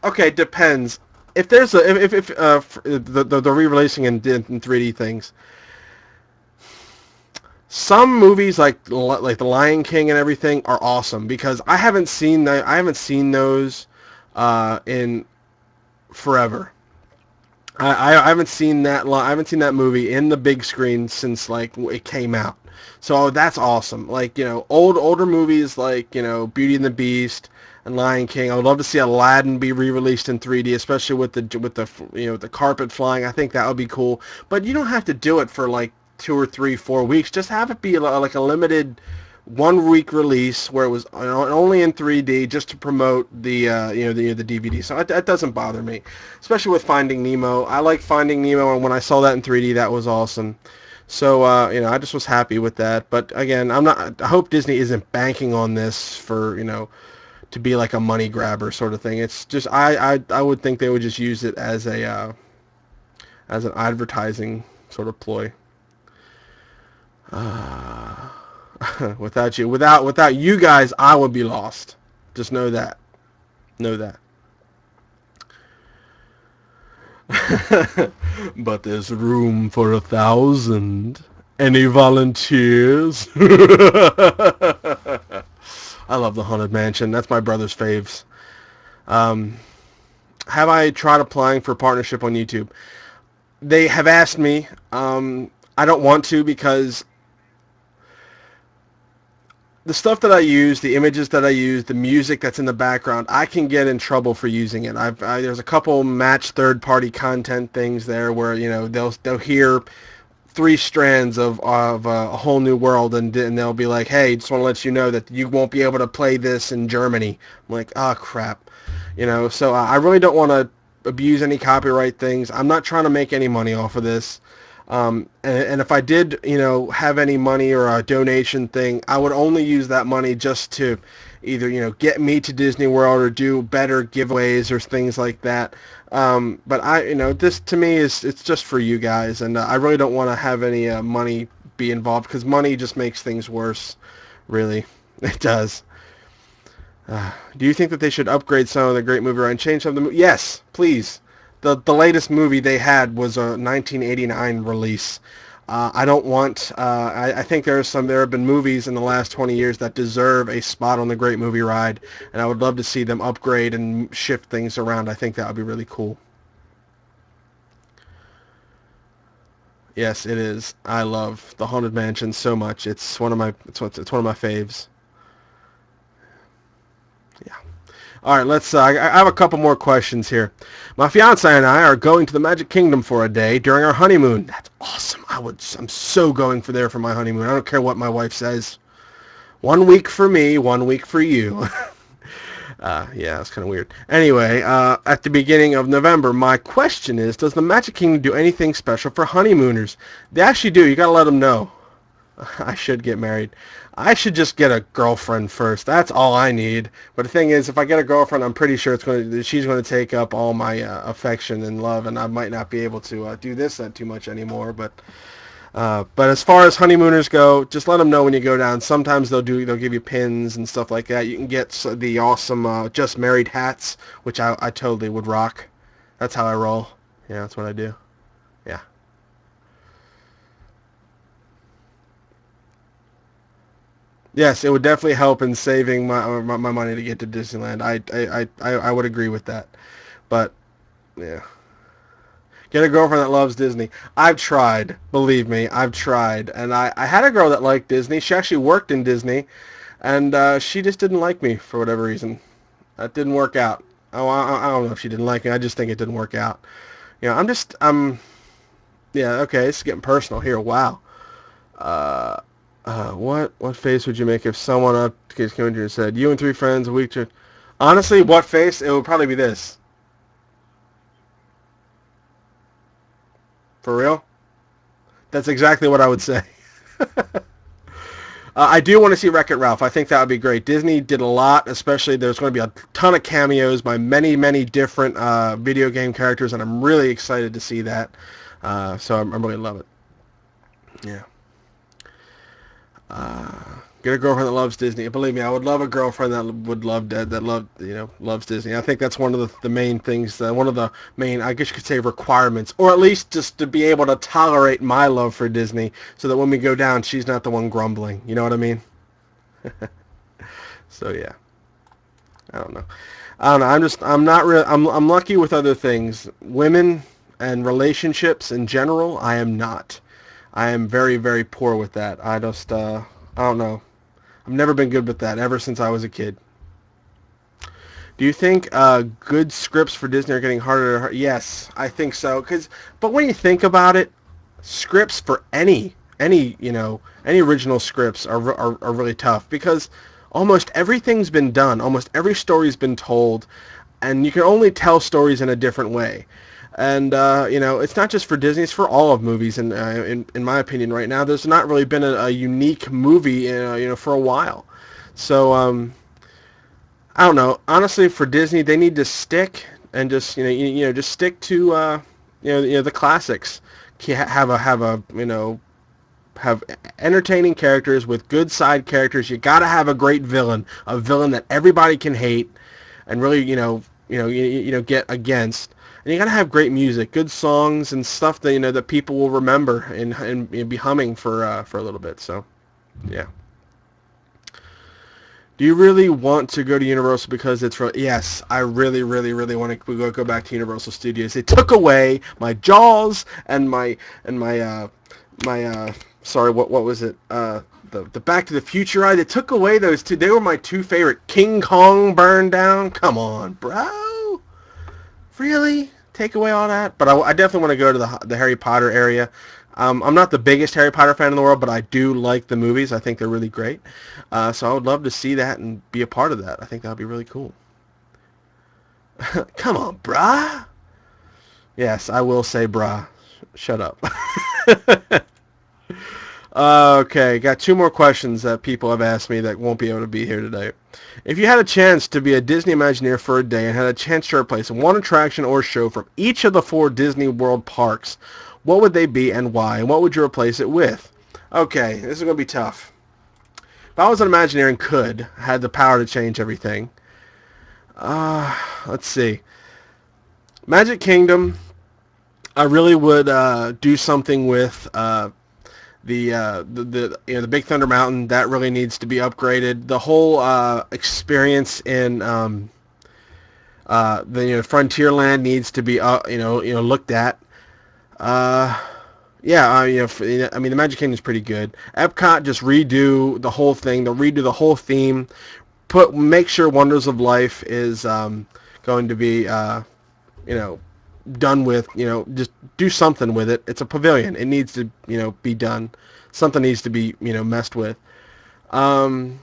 Okay, depends. If there's the re-releasing in 3D things, some movies like The Lion King and everything are awesome because I haven't seen those in forever. I haven't seen that movie in the big screen since like it came out. So that's awesome. Like, older movies like, Beauty and the Beast and Lion King. I would love to see Aladdin be re-released in 3D, especially with the carpet flying. I think that would be cool. But you don't have to do it for like 2 or 3, 4 weeks. Just have it be like a limited 1-week release where it was only in 3D, just to promote the DVD. So that doesn't bother me, especially with Finding Nemo. I like Finding Nemo, and when I saw that in 3D, that was awesome. So I just was happy with that. But again, I hope Disney isn't banking on this for to be like a money grabber sort of thing. It's just I would think they would just use it as an advertising sort of ploy. Without you guys, I would be lost. Just know that. But there's room for 1,000. Any volunteers? I love the Haunted Mansion. That's my brother's faves. Have I tried applying for partnership on YouTube? They have asked me. I don't want to because the stuff that I use, the images that I use, the music that's in the background, I can get in trouble for using it. There's a couple match third-party content things there where they'll hear 3 strands of a whole new world, and they'll be like, hey, just want to let you know that you won't be able to play this in Germany. I'm like, oh crap, so I really don't want to abuse any copyright things. I'm not trying to make any money off of this. And if I did, have any money or a donation thing, I would only use that money just to either, get me to Disney World or do better giveaways or things like that. But this to me it's just for you guys, and I really don't want to have any money be involved because money just makes things worse. Really, it does. Do you think that they should upgrade some of the great movie and change some of the Yes, please. The latest movie they had was a 1989 release. I don't want. I think there have been movies in the last 20 years that deserve a spot on the Great Movie Ride, and I would love to see them upgrade and shift things around. I think that would be really cool. Yes, it is. I love the Haunted Mansion so much. It's one of my faves. Yeah. All right, let's. I have a couple more questions here. My fiance and I are going to the Magic Kingdom for a day during our honeymoon. That's awesome. I'm so going for there for my honeymoon. I don't care what my wife says. 1 week for me, 1 week for you. Yeah, that's kind of weird. Anyway, at the beginning of November, my question is, does the Magic Kingdom do anything special for honeymooners? They actually do. You got to let them know. I should get married. I should just get a girlfriend first. That's all I need. But the thing is, if I get a girlfriend, I'm pretty sure she's going to take up all my affection and love, and I might not be able to do this too much anymore. But as far as honeymooners go, just let them know when you go down. Sometimes they'll give you pins and stuff like that. You can get the awesome just married hats, which I totally would rock. That's how I roll. Yeah, that's what I do. Yeah. Yes, it would definitely help in saving my money to get to Disneyland. I would agree with that. But yeah, get a girlfriend that loves Disney. I've tried, believe me, I've tried, and I had a girl that liked Disney. She actually worked in Disney, and she just didn't like me for whatever reason. That didn't work out. Oh, I don't know if she didn't like me. I just think it didn't work out. Yeah, okay, it's getting personal here. Wow. Uh, what face would you make if someone up came to you and said, "You and three friends a week to"? Honestly, what face? It would probably be this. For real? That's exactly what I would say. I do want to see Wreck-It Ralph. I think that would be great. Disney did a lot, especially there's going to be a ton of cameos by many, many different video game characters, and I'm really excited to see that. So I'm really love it. Yeah. Get a girlfriend that loves Disney. Believe me, I would love a girlfriend that would love loves Disney. I think that's one of the main things, one of the main, I guess you could say, requirements, or at least just to be able to tolerate my love for Disney, so that when we go down, she's not the one grumbling. You know what I mean? So yeah, I don't know. I don't know. I'm not real. I'm lucky with other things. Women and relationships in general, I am not. I am very, very poor with that. I don't know. I've never been good with that ever since I was a kid. Do you think good scripts for Disney are getting harder and harder? Yes, I think so. But when you think about it, scripts for any original scripts are really tough because almost everything's been done. Almost every story's been told, and you can only tell stories in a different way. And it's not just for Disney; it's for all of movies. And in my opinion, right now, there's not really been a unique movie, for a while. So I don't know. Honestly, for Disney, they need to stick and just just stick to the classics. Have entertaining characters with good side characters. You got to have a great villain, a villain that everybody can hate and really get against. And you got to have great music, good songs and stuff that that people will remember and be humming for a little bit. So yeah. Do you really want to go to Universal because it's for? Yes, I really, really, really want to go back to Universal Studios. They took away my Jaws and my sorry, what was it? The Back to the Future ride. They took away those two. They were my two favorite. King Kong burned down. Come on, bro. Really? Take away all that? But I definitely want to go to the Harry Potter area. I'm not the biggest Harry Potter fan in the world, but I do like the movies. I think they're really great. So I would love to see that and be a part of that. I think that would be really cool. Come on, brah. Yes, I will say brah. Shut up. Okay, got two more questions that people have asked me that won't be able to be here today. If you had a chance to be a Disney Imagineer for a day and had a chance to replace one attraction or show from each of the 4 Disney World parks, what would they be and why? And what would you replace it with? Okay, this is going to be tough. If I was an Imagineer and had the power to change everything, let's see. Magic Kingdom, I really would do something with the Big Thunder Mountain. That really needs to be upgraded. The whole experience in the Frontierland needs to be looked at. Yeah, I mean the Magic Kingdom is pretty good. Epcot, just redo the whole thing. They'll redo the whole theme. Make sure Wonders of Life is going to be done with. Just do something with it. It's a pavilion. It needs to be done. Something needs to be messed with. Hollywood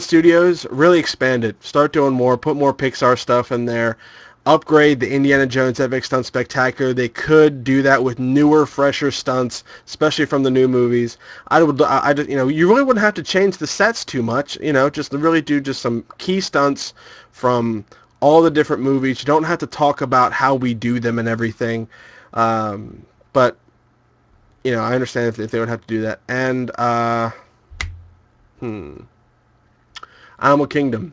Studios, really expand it. Start doing more. Put more Pixar stuff in there. Upgrade the Indiana Jones Epic Stunt Spectacular. They could do that with newer, fresher stunts, especially from the new movies. You really wouldn't have to change the sets too much. Just really do just some key stunts from all the different movies. You don't have to talk about how we do them and everything. But I understand if they would have to do that. And Animal Kingdom.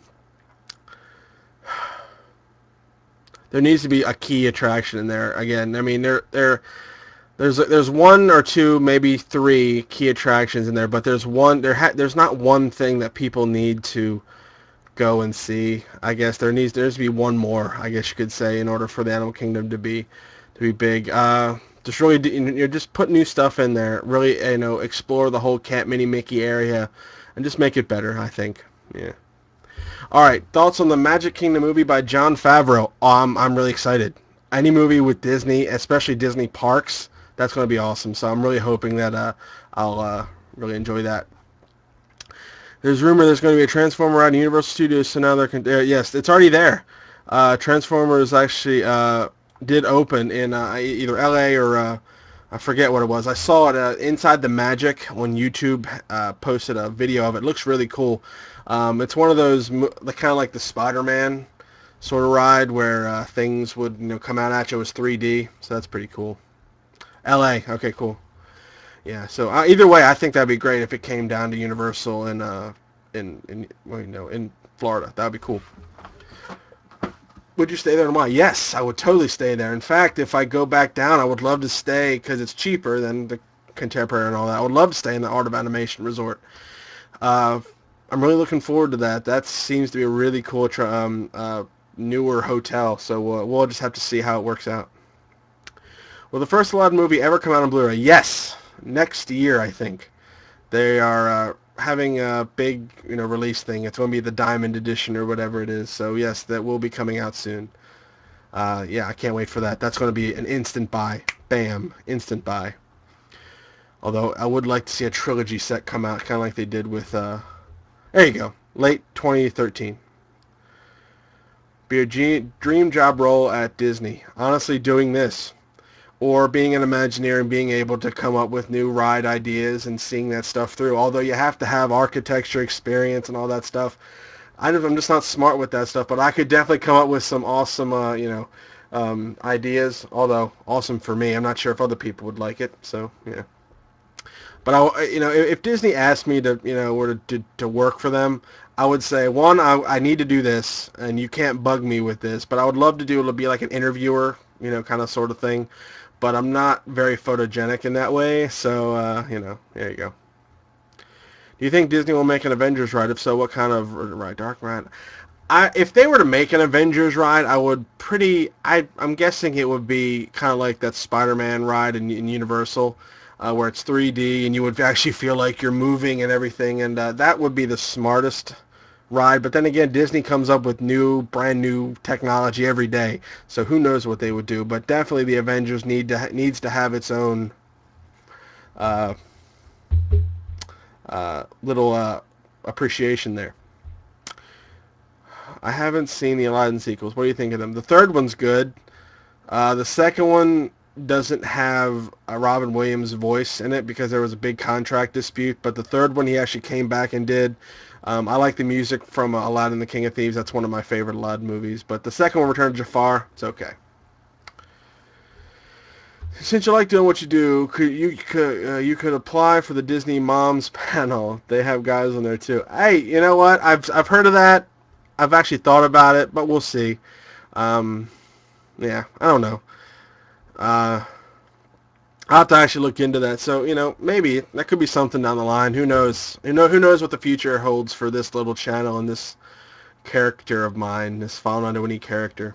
There needs to be a key attraction in there. Again, I mean, there's one or two, maybe 3 key attractions in there, but there's not one thing that people need to go and see. I guess there needs to be one more, I guess you could say, in order for the Animal Kingdom to be big. Just really, just put new stuff in there. Really, explore the whole Camp Minnie Mickey area, and just make it better. I think. Yeah. All right, thoughts on the Magic Kingdom movie by Jon Favreau? I'm really excited. Any movie with Disney, especially Disney parks, that's going to be awesome. So I'm really hoping that I'll really enjoy that. There's rumor there's going to be a Transformer ride in Universal Studios, so now yes, it's already there. Transformers actually did open in either LA or I forget what it was. I saw it Inside the Magic on YouTube. Posted a video of it. It looks really cool. It's one of those kind of like the Spider-Man sort of ride where things would come out at you. It was 3D, so that's pretty cool. LA, okay, cool. Yeah, so either way, I think that'd be great if it came down to Universal in Florida. That'd be cool. Would you stay there and why? Yes, I would totally stay there. In fact, if I go back down, I would love to stay because it's cheaper than the Contemporary and all that. I would love to stay in the Art of Animation Resort. I'm really looking forward to that. That seems to be a really cool newer hotel, so we'll just have to see how it works out. Will the first Aladdin movie ever come out on Blu-ray? Yes, next year, I think. They are having a big release thing. It's going to be the Diamond Edition or whatever it is. So yes, that will be coming out soon. Yeah, I can't wait for that. That's going to be an instant buy. Bam, instant buy. Although I would like to see a trilogy set come out, kind of like they did with there you go, late 2013. Be a dream job role at Disney. Honestly, doing this. Or being an Imagineer and being able to come up with new ride ideas and seeing that stuff through. Although you have to have architecture experience and all that stuff. I'm just not smart with that stuff, but I could definitely come up with some awesome, ideas. Although awesome for me, I'm not sure if other people would like it. So yeah. But if Disney asked me to, or to work for them, I would say, one, I need to do this, and you can't bug me with this. But I would love to be like an interviewer, kind of sort of thing. But I'm not very photogenic in that way, so, there you go. Do you think Disney will make an Avengers ride? If so, what kind of ride? Dark ride? If they were to make an Avengers ride, I'm guessing it would be kind of like that Spider-Man ride in Universal, where it's 3D and you would actually feel like you're moving and everything, and that would be the smartest ride. But then again, Disney comes up with brand new technology every day, so who knows what they would do. But definitely the Avengers needs to have its own little appreciation there. I haven't seen the Aladdin sequels. What do you think of them? The third one's good. The second one, doesn't have a Robin Williams voice in it because there was a big contract dispute. But the third one he actually came back and did. I like the music from Aladdin, the King of Thieves. That's one of my favorite Aladdin movies. But the second one, Return of Jafar, it's okay. Since you like doing what you do, you could apply for the Disney Moms panel. They have guys on there too. Hey, you know what? I've heard of that. I've actually thought about it, but we'll see. Yeah, I don't know. I'll have to actually look into that. So, maybe that could be something down the line. Who knows? Who knows what the future holds for this little channel and this character of mine, this File91e character.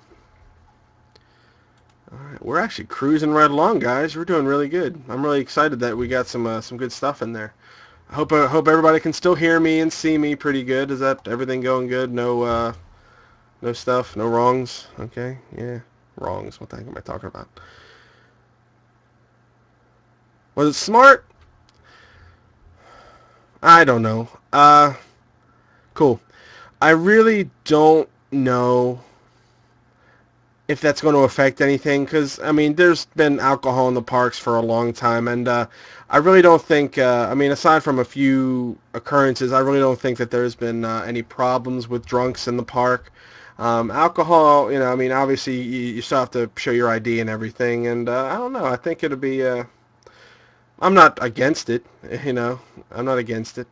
All right, we're actually cruising right along, guys. We're doing really good. I'm really excited that we got some good stuff in there. I hope everybody can still hear me and see me pretty good. Is that everything going good? No stuff, no wrongs. Okay, yeah, wrongs. What the heck am I talking about? Was it smart? I don't know. Cool. I really don't know if that's going to affect anything, because, I mean, there's been alcohol in the parks for a long time, and I really don't think, aside from a few occurrences, I really don't think that there's been any problems with drunks in the park. Alcohol, obviously you still have to show your ID and everything, and I don't know, I think it'll be, I'm not against it, I'm not against it.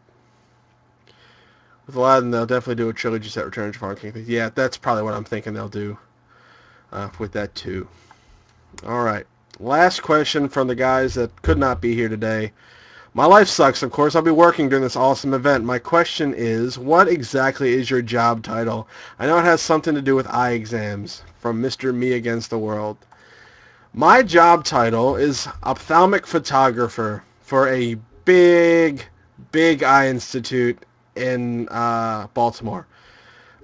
With Aladdin, they'll definitely do a trilogy set, Return of Jafar King. Yeah, that's probably what I'm thinking they'll do with that too. All right, last question from the guys that could not be here today. My life sucks. Of course, I'll be working during this awesome event. My question is, what exactly is your job title? I know it has something to do with eye exams. From Mr. Me Against the World. My job title is ophthalmic photographer for a big eye institute in Baltimore.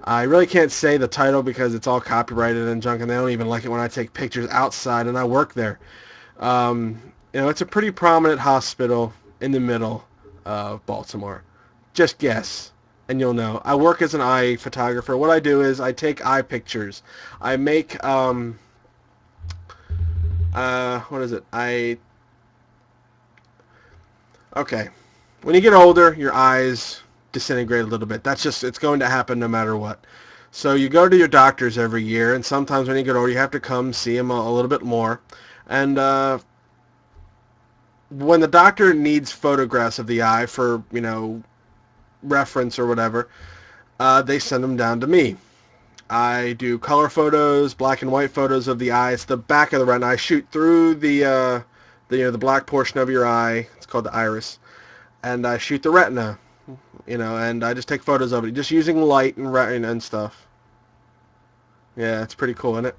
I really can't say the title because it's all copyrighted and junk, and they don't even like it when I take pictures outside, and I work there. It's a pretty prominent hospital in the middle of Baltimore. Just guess, and you'll know. I work as an eye photographer. What I do is I take eye pictures. I make, what is it? Okay. When you get older, your eyes disintegrate a little bit. It's going to happen no matter what. So you go to your doctors every year, and sometimes when you get older, you have to come see them a little bit more. And when the doctor needs photographs of the eye for, reference or whatever, they send them down to me. I do color photos, black and white photos of the eye. It's the back of the retina. I shoot through the black portion of your eye. It's called the iris, and I shoot the retina. And I just take photos of it, just using light and stuff. Yeah, it's pretty cool, isn't it?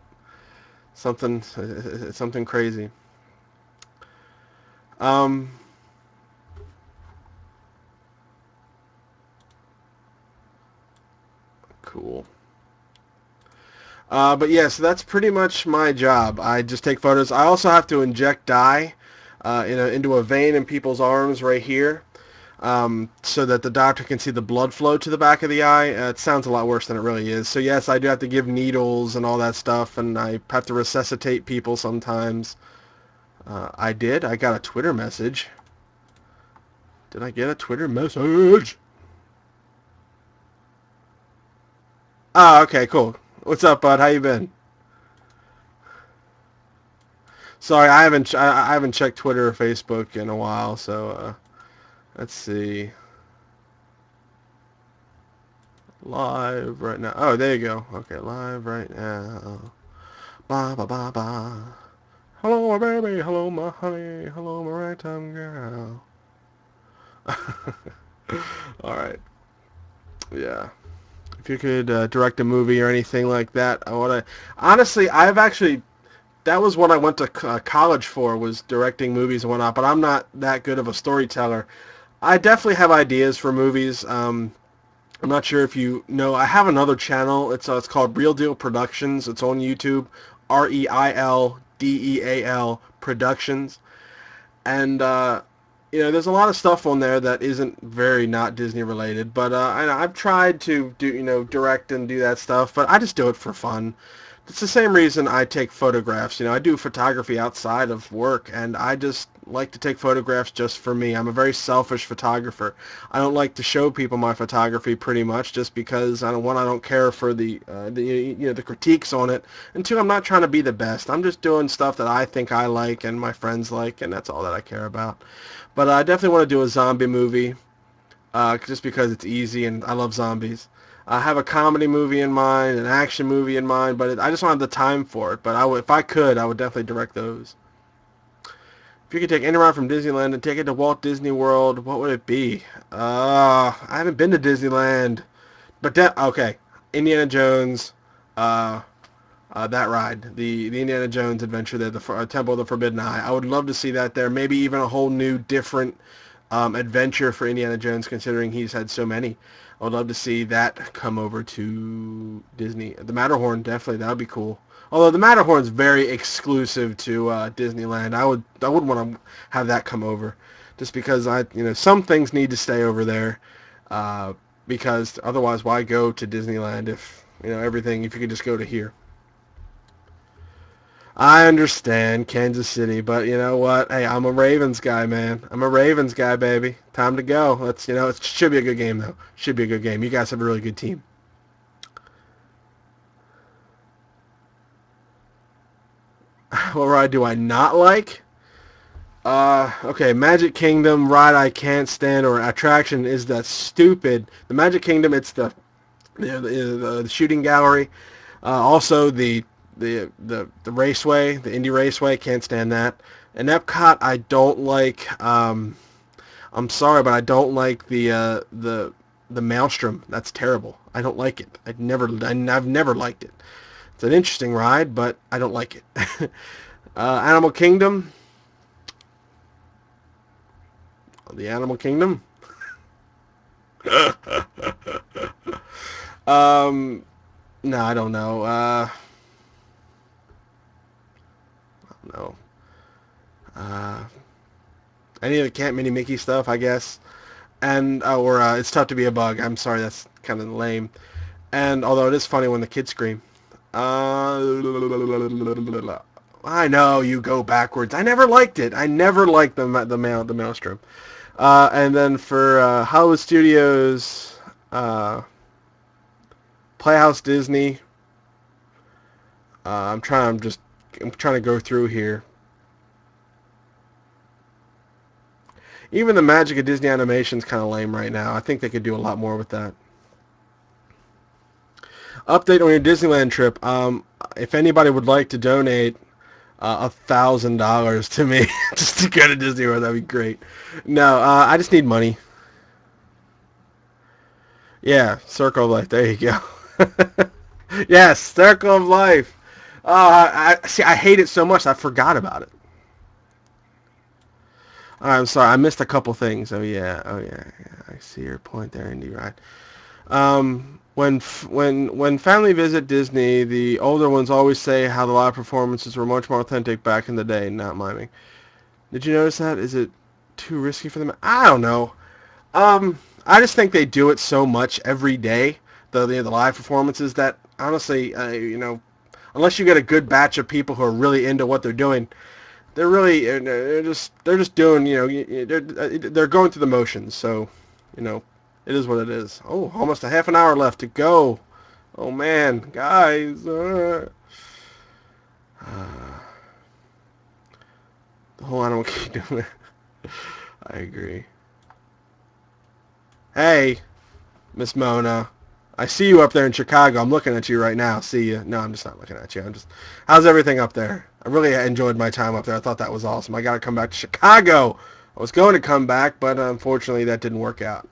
It's something crazy. Cool. But yeah, so that's pretty much my job. I just take photos. I also have to inject dye into a vein in people's arms right here, so that the doctor can see the blood flow to the back of the eye. It sounds a lot worse than it really is. So yes, I do have to give needles and all that stuff, and I have to resuscitate people sometimes. I got a Twitter message. Did I get a Twitter message? Oh, okay, cool. What's up, bud? How you been? Sorry, I haven't checked Twitter or Facebook in a while, so let's see. Live right now. Oh, there you go. Okay, live right now. Ba ba ba ba. Hello, my baby. Hello, my honey. Hello, my ragtime girl. All right. Yeah. If you could direct a movie or anything like that, I want to. Honestly, that was what I went to college for, was directing movies and whatnot. But I'm not that good of a storyteller. I definitely have ideas for movies. I'm not sure if you know. I have another channel. It's called Real Deal Productions. It's on YouTube. ReilDeal Productions. And there's a lot of stuff on there that isn't very not Disney related. But I've tried to do direct and do that stuff. But I just do it for fun. It's the same reason I take photographs. I do photography outside of work, and I just like to take photographs just for me. I'm a very selfish photographer. I don't like to show people my photography pretty much just because I don't care for the critiques on it, and two, I'm not trying to be the best. I'm just doing stuff that I think I like and my friends like, and that's all that I care about. But I definitely want to do a zombie movie. Just because it's easy and I love zombies. I have a comedy movie in mind, an action movie in mind, but I just don't have the time for it. But if I could, I would definitely direct those. If you could take any ride from Disneyland and take it to Walt Disney World, what would it be? I haven't been to Disneyland, but okay, Indiana Jones, uh, that ride, the Indiana Jones adventure there, the Temple of the Forbidden Eye. I would love to see that there. Maybe even a whole new, different adventure for Indiana Jones, considering he's had so many. I would love to see that come over to Disney. The Matterhorn, definitely, that would be cool. Although the Matterhorn is very exclusive to Disneyland, I would want to have that come over, just because some things need to stay over there, because otherwise, why go to Disneyland if everything if you could just go to here. I understand Kansas City, but you know what? Hey, I'm a Ravens guy, man. I'm a Ravens guy, baby. Time to go. It should be a good game, though. Should be a good game. You guys have a really good team. What ride do I not like? Okay, Magic Kingdom ride I can't stand, or attraction is that stupid. The Magic Kingdom, it's the shooting gallery. Also the raceway, the Indy Raceway, can't stand that. And Epcot, I don't like. I'm sorry, but I don't like the Maelstrom. That's terrible. I don't like it. I've never liked it. It's an interesting ride, but I don't like it. Animal Kingdom. The Animal Kingdom. No, I don't know. No. Uh, any of the Camp Mini Mickey stuff, I guess. And or It's Tough to Be a Bug. I'm sorry, that's kind of lame. And although it is funny when the kids scream. I know you go backwards. I never liked it. I never liked the Maelstrom. And then for Hollywood Studios, Playhouse Disney. I'm trying to go through here. Even the Magic of Disney Animation is kind of lame right now. I think they could do a lot more with that. Update on your Disneyland trip. If anybody would like to donate $1,000 to me just to go to Disney World, that'd be great. No, I just need money. Yeah, Circle of Life. There you go. Yes, Circle of Life. I see. I hate it so much I forgot about it. I'm sorry, I missed a couple things. Oh yeah. I see your point there, Indy. Right. When family visit Disney, the older ones always say how the live performances were much more authentic back in the day. Not miming. Did you notice that? Is it too risky for them? I don't know. I just think they do it so much every day, the live performances, that honestly, unless you get a good batch of people who are really into what they're doing, they're just doing, they're going through the motions. So, it is what it is. Oh, almost a half an hour left to go. Oh man, guys. The whole Animal Kingdom. I agree. Hey, Miss Mona. I see you up there in Chicago. I'm looking at you right now. See you. No, I'm just not looking at you. How's everything up there? I really enjoyed my time up there. I thought that was awesome. I got to come back to Chicago. I was going to come back, but unfortunately that didn't work out.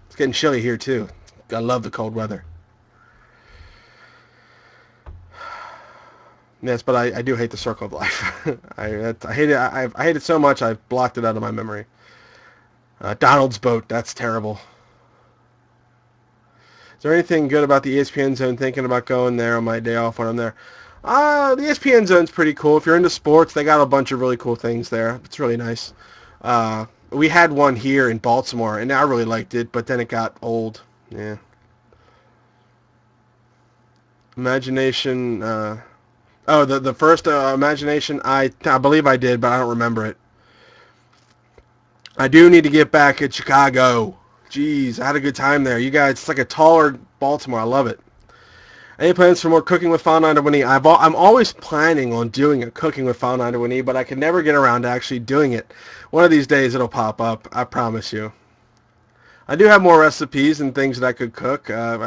It's getting chilly here too. I love the cold weather. Yes, but I do hate the Circle of Life. I hate it. I hate it so much I've blocked it out of my memory. Donald's boat. That's terrible. Is there anything good about the ESPN Zone? Thinking about going there on my day off when I'm there. The ESPN Zone's pretty cool. If you're into sports, they got a bunch of really cool things there. It's really nice. We had one here in Baltimore, and I really liked it, but then it got old. Yeah. Imagination. Oh, the first Imagination. I believe I did, but I don't remember it. I do need to get back at Chicago. Jeez, I had a good time there. You guys, it's like a taller Baltimore. I love it. Any plans for more Cooking with File91e? I'm always planning on doing a Cooking with File91e, but I can never get around to actually doing it. One of these days it'll pop up. I promise you. I do have more recipes and things that I could cook. I'm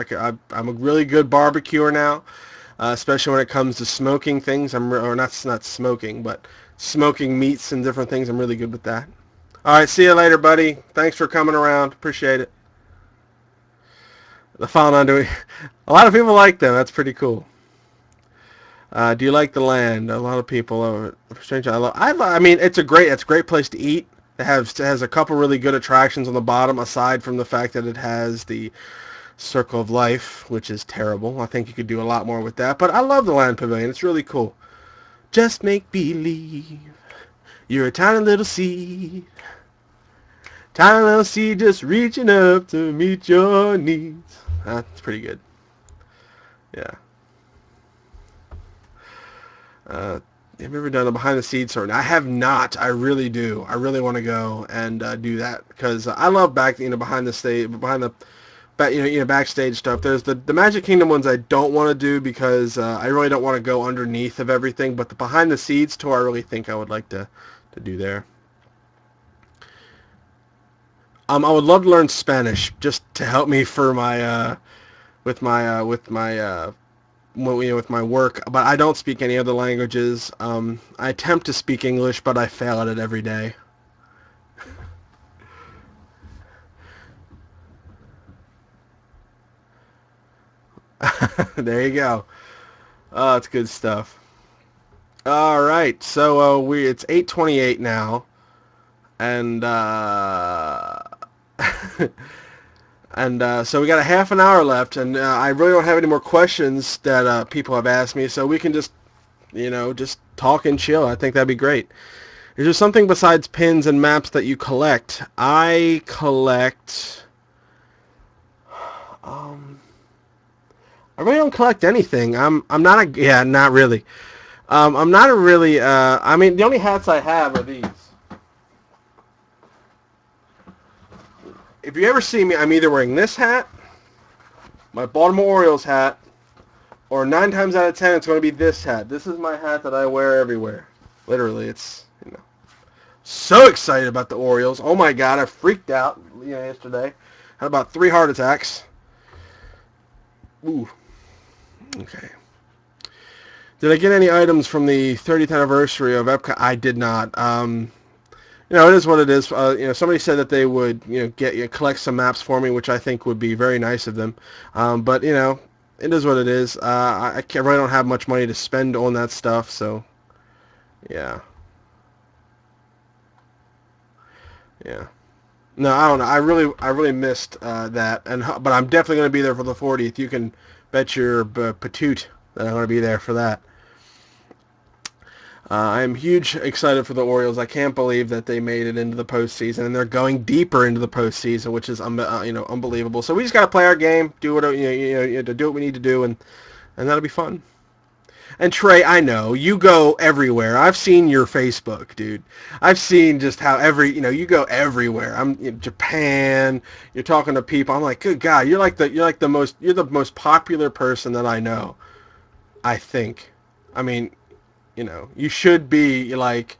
a really good barbecuer now, especially when it comes to smoking things. Or not smoking, but smoking meats and different things. I'm really good with that. All right, see you later, buddy. Thanks for coming around. Appreciate it. The File91e. A lot of people like them. That's pretty cool. Do you like the land? A lot of people are strange. I mean, it's a great place to eat. It has a couple really good attractions on the bottom, aside from the fact that it has the Circle of Life, which is terrible. I think you could do a lot more with that. But I love the Land Pavilion. It's really cool. Just make believe you're a tiny little seed. Tiny little seed just reaching up to meet your needs. That's pretty good. Yeah. Have you ever done a behind the scenes tour? I have not. I really do. I really want to go and do that because I love behind the stage, backstage stuff. There's the Magic Kingdom ones I don't want to do because I really don't want to go underneath of everything. But the behind the scenes tour, I really think I would like to do there. I would love to learn Spanish just to help me for my with my with my work, but I don't speak any other languages. I attempt to speak English, but I fail at it every day. There you go. Oh, it's good stuff. All right, so it's 8:28 now, and and so we got a half an hour left, and I really don't have any more questions that people have asked me, so we can just talk and chill. I think that'd be great. Is there something besides pins and maps that you collect? I collect. I really don't collect anything. I'm not a not really. I'm not a really. I mean, the only hats I have are these. If you ever see me, I'm either wearing this hat, my Baltimore Orioles hat, or 9 times out of 10, it's going to be this hat. This is my hat that I wear everywhere. Literally, it's, so excited about the Orioles. Oh my God, I freaked out, yesterday. Had about 3 heart attacks. Ooh. Okay. Did I get any items from the 30th anniversary of Epcot? I did not. It is what it is. Somebody said that they would, collect some maps for me, which I think would be very nice of them. But it is what it is. I really don't have much money to spend on that stuff, so yeah. Yeah. No, I don't know. I really missed that, but I'm definitely going to be there for the 40th. You can bet your patoot that I'm going to be there for that. I'm huge excited for the Orioles. I can't believe that they made it into the postseason, and they're going deeper into the postseason, which is unbelievable. So we just got to play our game, do what to do what we need to do, and that'll be fun. And Trey, I know you go everywhere. I've seen your Facebook, dude. I've seen just how you go everywhere. I'm in Japan. You're talking to people. I'm like, good God, you're the most popular person that I know. I think. I mean, you should be like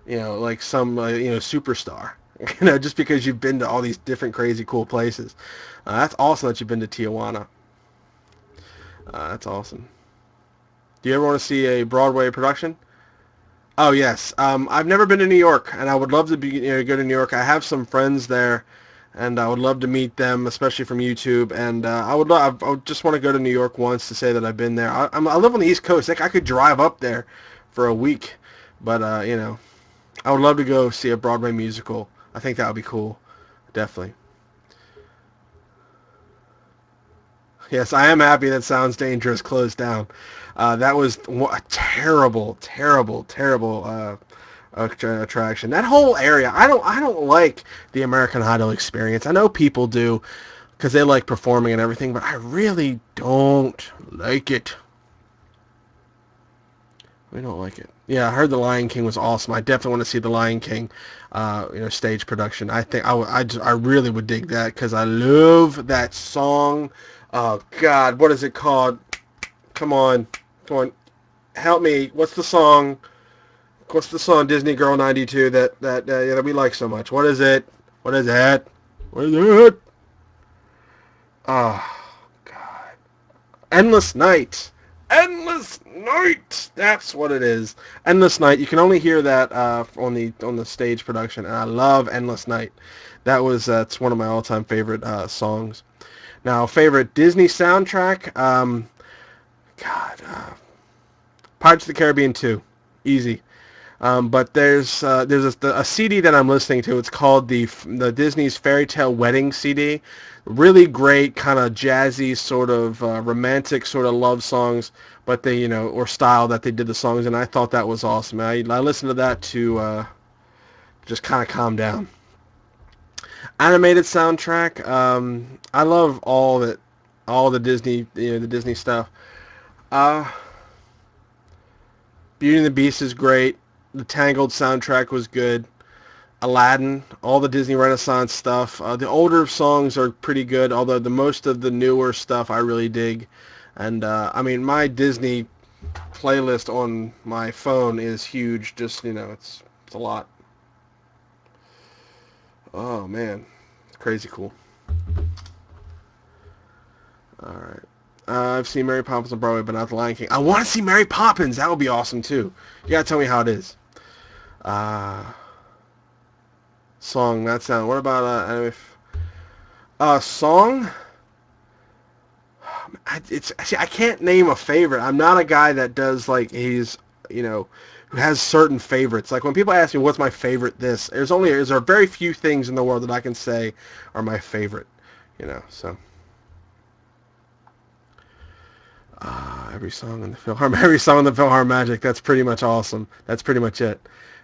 some superstar. Just because you've been to all these different crazy cool places. That's awesome that you've been to Tijuana. That's awesome. Do you ever want to see a Broadway production? Oh yes. I've never been to New York, and I would love to go to New York. I have some friends there, and I would love to meet them, especially from YouTube. And I would just want to go to New York once to say that I've been there. I live on the East Coast. I could drive up there for a week, but I would love to go see a Broadway musical. I think that would be cool, definitely. Yes, I am happy that Sounds Dangerous closed down. That was a terrible, terrible, terrible attraction. That whole area, I don't like the American Idol experience. I know people do because they like performing and everything, but I really don't like it. We don't like it. Yeah, I heard The Lion King was awesome. I definitely want to see The Lion King, stage production. I think I really would dig that because I love that song. Oh God, what is it called? Come on, help me. What's the song? What's the song Disney Girl '92 that we like so much? What is it? What is it? What is it? Oh God, Endless Night. Endless Night. That's what it is. Endless Night. You can only hear that on the stage production, and I love Endless Night. It's one of my all-time favorite songs. Now, favorite Disney soundtrack. God, Pirates of the Caribbean 2, easy. But there's a CD that I'm listening to. It's called the Disney's Fairy Tale Wedding CD. Really great, kind of jazzy, sort of romantic, sort of love songs, but or style that they did the songs, and I thought that was awesome. I listened to that to just kind of calm down. Animated soundtrack. I love all the Disney, the Disney stuff. Uh, Beauty and the Beast is great. The Tangled soundtrack was good. Aladdin, all the Disney Renaissance stuff. The older songs are pretty good, although the most of the newer stuff I really dig. And my Disney playlist on my phone is huge. Just it's a lot. Oh man, it's crazy cool. All right. I've seen Mary Poppins on Broadway, but not The Lion King. I want to see Mary Poppins. That would be awesome too. You gotta tell me how it is. Song, that sound. What about song? I can't name a favorite. I'm not a guy that does like who has certain favorites. Like when people ask me what's my favorite, there are very few things in the world that I can say are my favorite. So. Every song in the Philharmonic. That's pretty much awesome. That's pretty much it.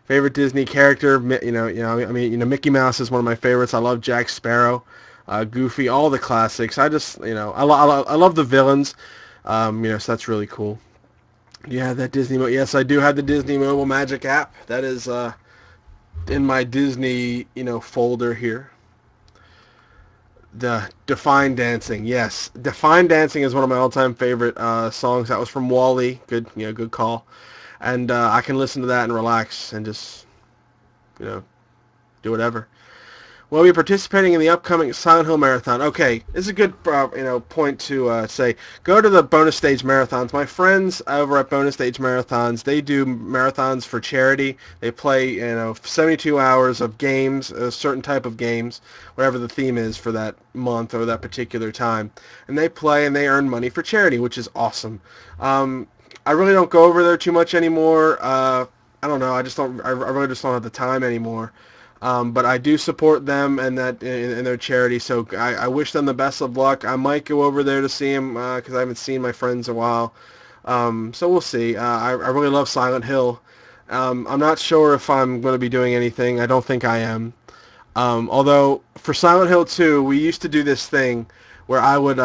Favorite Disney character, Mickey Mouse is one of my favorites. I love Jack Sparrow, Goofy, all the classics. I just, I love the villains, so that's really cool. Yeah, that Disney. Yes, I do have the Disney Mobile Magic app. That is in my Disney, folder here. The Define Dancing, yes. Define Dancing is one of my all-time favorite songs. That was from Wall-E. Good call. And I can listen to that and relax and just, do whatever. We'll be participating in the upcoming Silent Hill Marathon. Okay, this is a good, point to say. Go to the bonus stage marathons. My friends over at bonus stage marathons, they do marathons for charity. They play, 72 hours of games, a certain type of games, whatever the theme is for that month or that particular time. And they play and they earn money for charity, which is awesome. I really don't go over there too much anymore. I don't know. I really just don't have the time anymore. But I do support them and in their charity, so I wish them the best of luck. I might go over there to see them because I haven't seen my friends in a while. So we'll see. I really love Silent Hill. I'm not sure if I'm going to be doing anything. I don't think I am. Although for Silent Hill 2, we used to do this thing where I would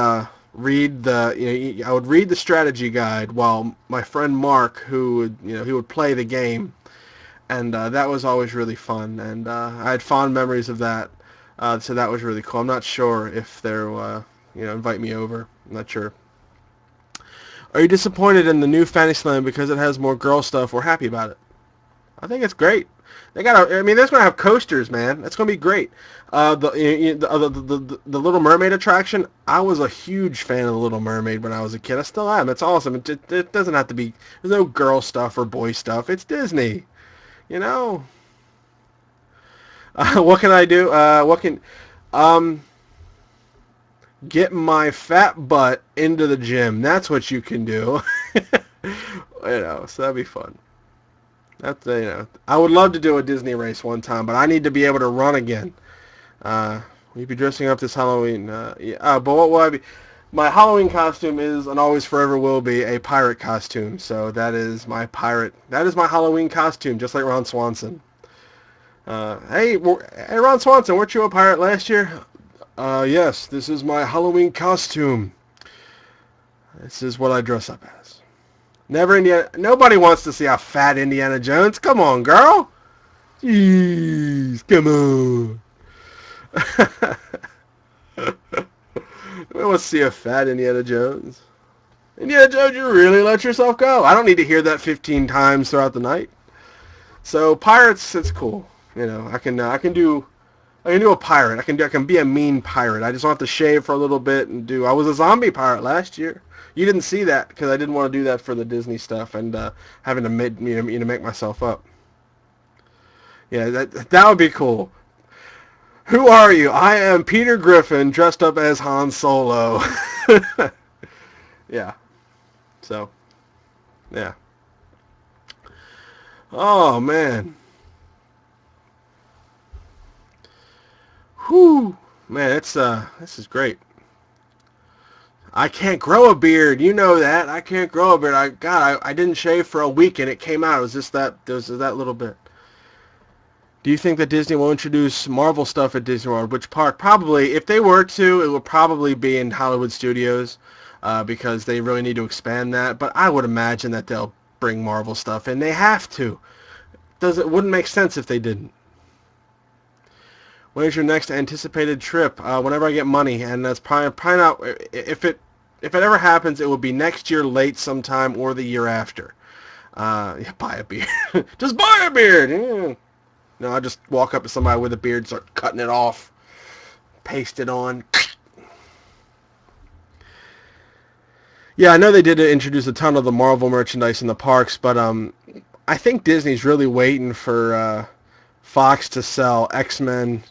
read the strategy guide while my friend Mark, who would play the game. And that was always really fun, and I had fond memories of that. So that was really cool. I'm not sure if they'll, invite me over. I'm not sure. Are you disappointed in the new Fantasyland because it has more girl stuff? Or happy about it? I think it's great. They're gonna have coasters, man. That's gonna be great. The Little Mermaid attraction. I was a huge fan of the Little Mermaid when I was a kid. I still am. It's awesome. It doesn't have to be. There's no girl stuff or boy stuff. It's Disney. What can I do? Get my fat butt into the gym. That's what you can do. So that'd be fun. I would love to do a Disney race one time, but I need to be able to run again. We'd be dressing up this Halloween. But what will I be? My Halloween costume is and always forever will be a pirate costume. So that is my Halloween costume, just like Ron Swanson. Hey, Ron Swanson, weren't you a pirate last year? Yes, this is my Halloween costume. This is what I dress up as. Never Indiana. Nobody wants to see a fat Indiana Jones. Come on, girl. Jeez, come on. I want to see a fat Indiana Jones. Indiana Jones, you really let yourself go. I don't need to hear that 15 times throughout the night. So pirates, it's cool. You know, I can do a pirate. I can be a mean pirate. I just want to shave for a little bit and do. I was a zombie pirate last year. You didn't see that because I didn't want to do that for the Disney stuff and having to make myself up. Yeah, that would be cool. Who are you? I am Peter Griffin dressed up as Han Solo. Yeah. So, yeah. Oh man. Whew. Man, this is great. I can't grow a beard. You know that. I can't grow a beard. I didn't shave for a week and it came out. It was just that little bit. Do you think that Disney will introduce Marvel stuff at Disney World? Which park? Probably. If they were to, it would probably be in Hollywood Studios because they really need to expand that. But I would imagine that they'll bring Marvel stuff in. They have to. It wouldn't make sense if they didn't. When is your next anticipated trip? Whenever I get money, and that's probably not. If it ever happens, it will be next year late sometime or the year after. Yeah, buy a beard. Just buy a beard. Yeah. No, I just walk up to somebody with a beard, start cutting it off, paste it on. Yeah, I know they did introduce a ton of the Marvel merchandise in the parks, but I think Disney's really waiting for Fox to sell X-Men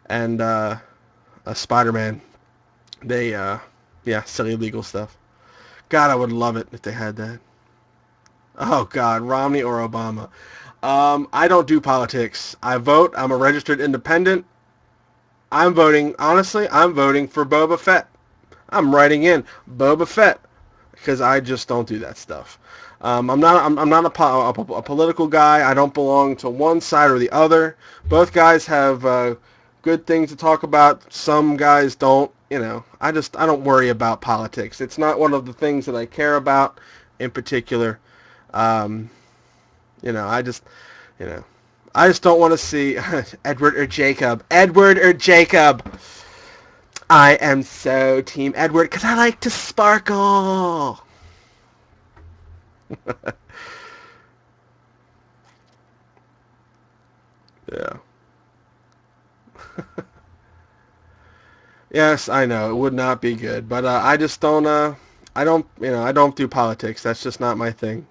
and Spider-Man. They, sell illegal stuff. God, I would love it if they had that. Oh, God, Romney or Obama. I don't do politics. I vote. I'm a registered independent. Honestly, I'm voting for Boba Fett. I'm writing in Boba Fett because I just don't do that stuff. I'm not a political guy. I don't belong to one side or the other. Both guys have good things to talk about. Some guys don't. You know, I don't worry about politics. It's not one of the things that I care about in particular. You know, I just don't want to see Edward or Jacob. Edward or Jacob. I am so Team Edward because I like to sparkle. Yeah. Yes, I know it would not be good, but I just don't. I don't do politics. That's just not my thing.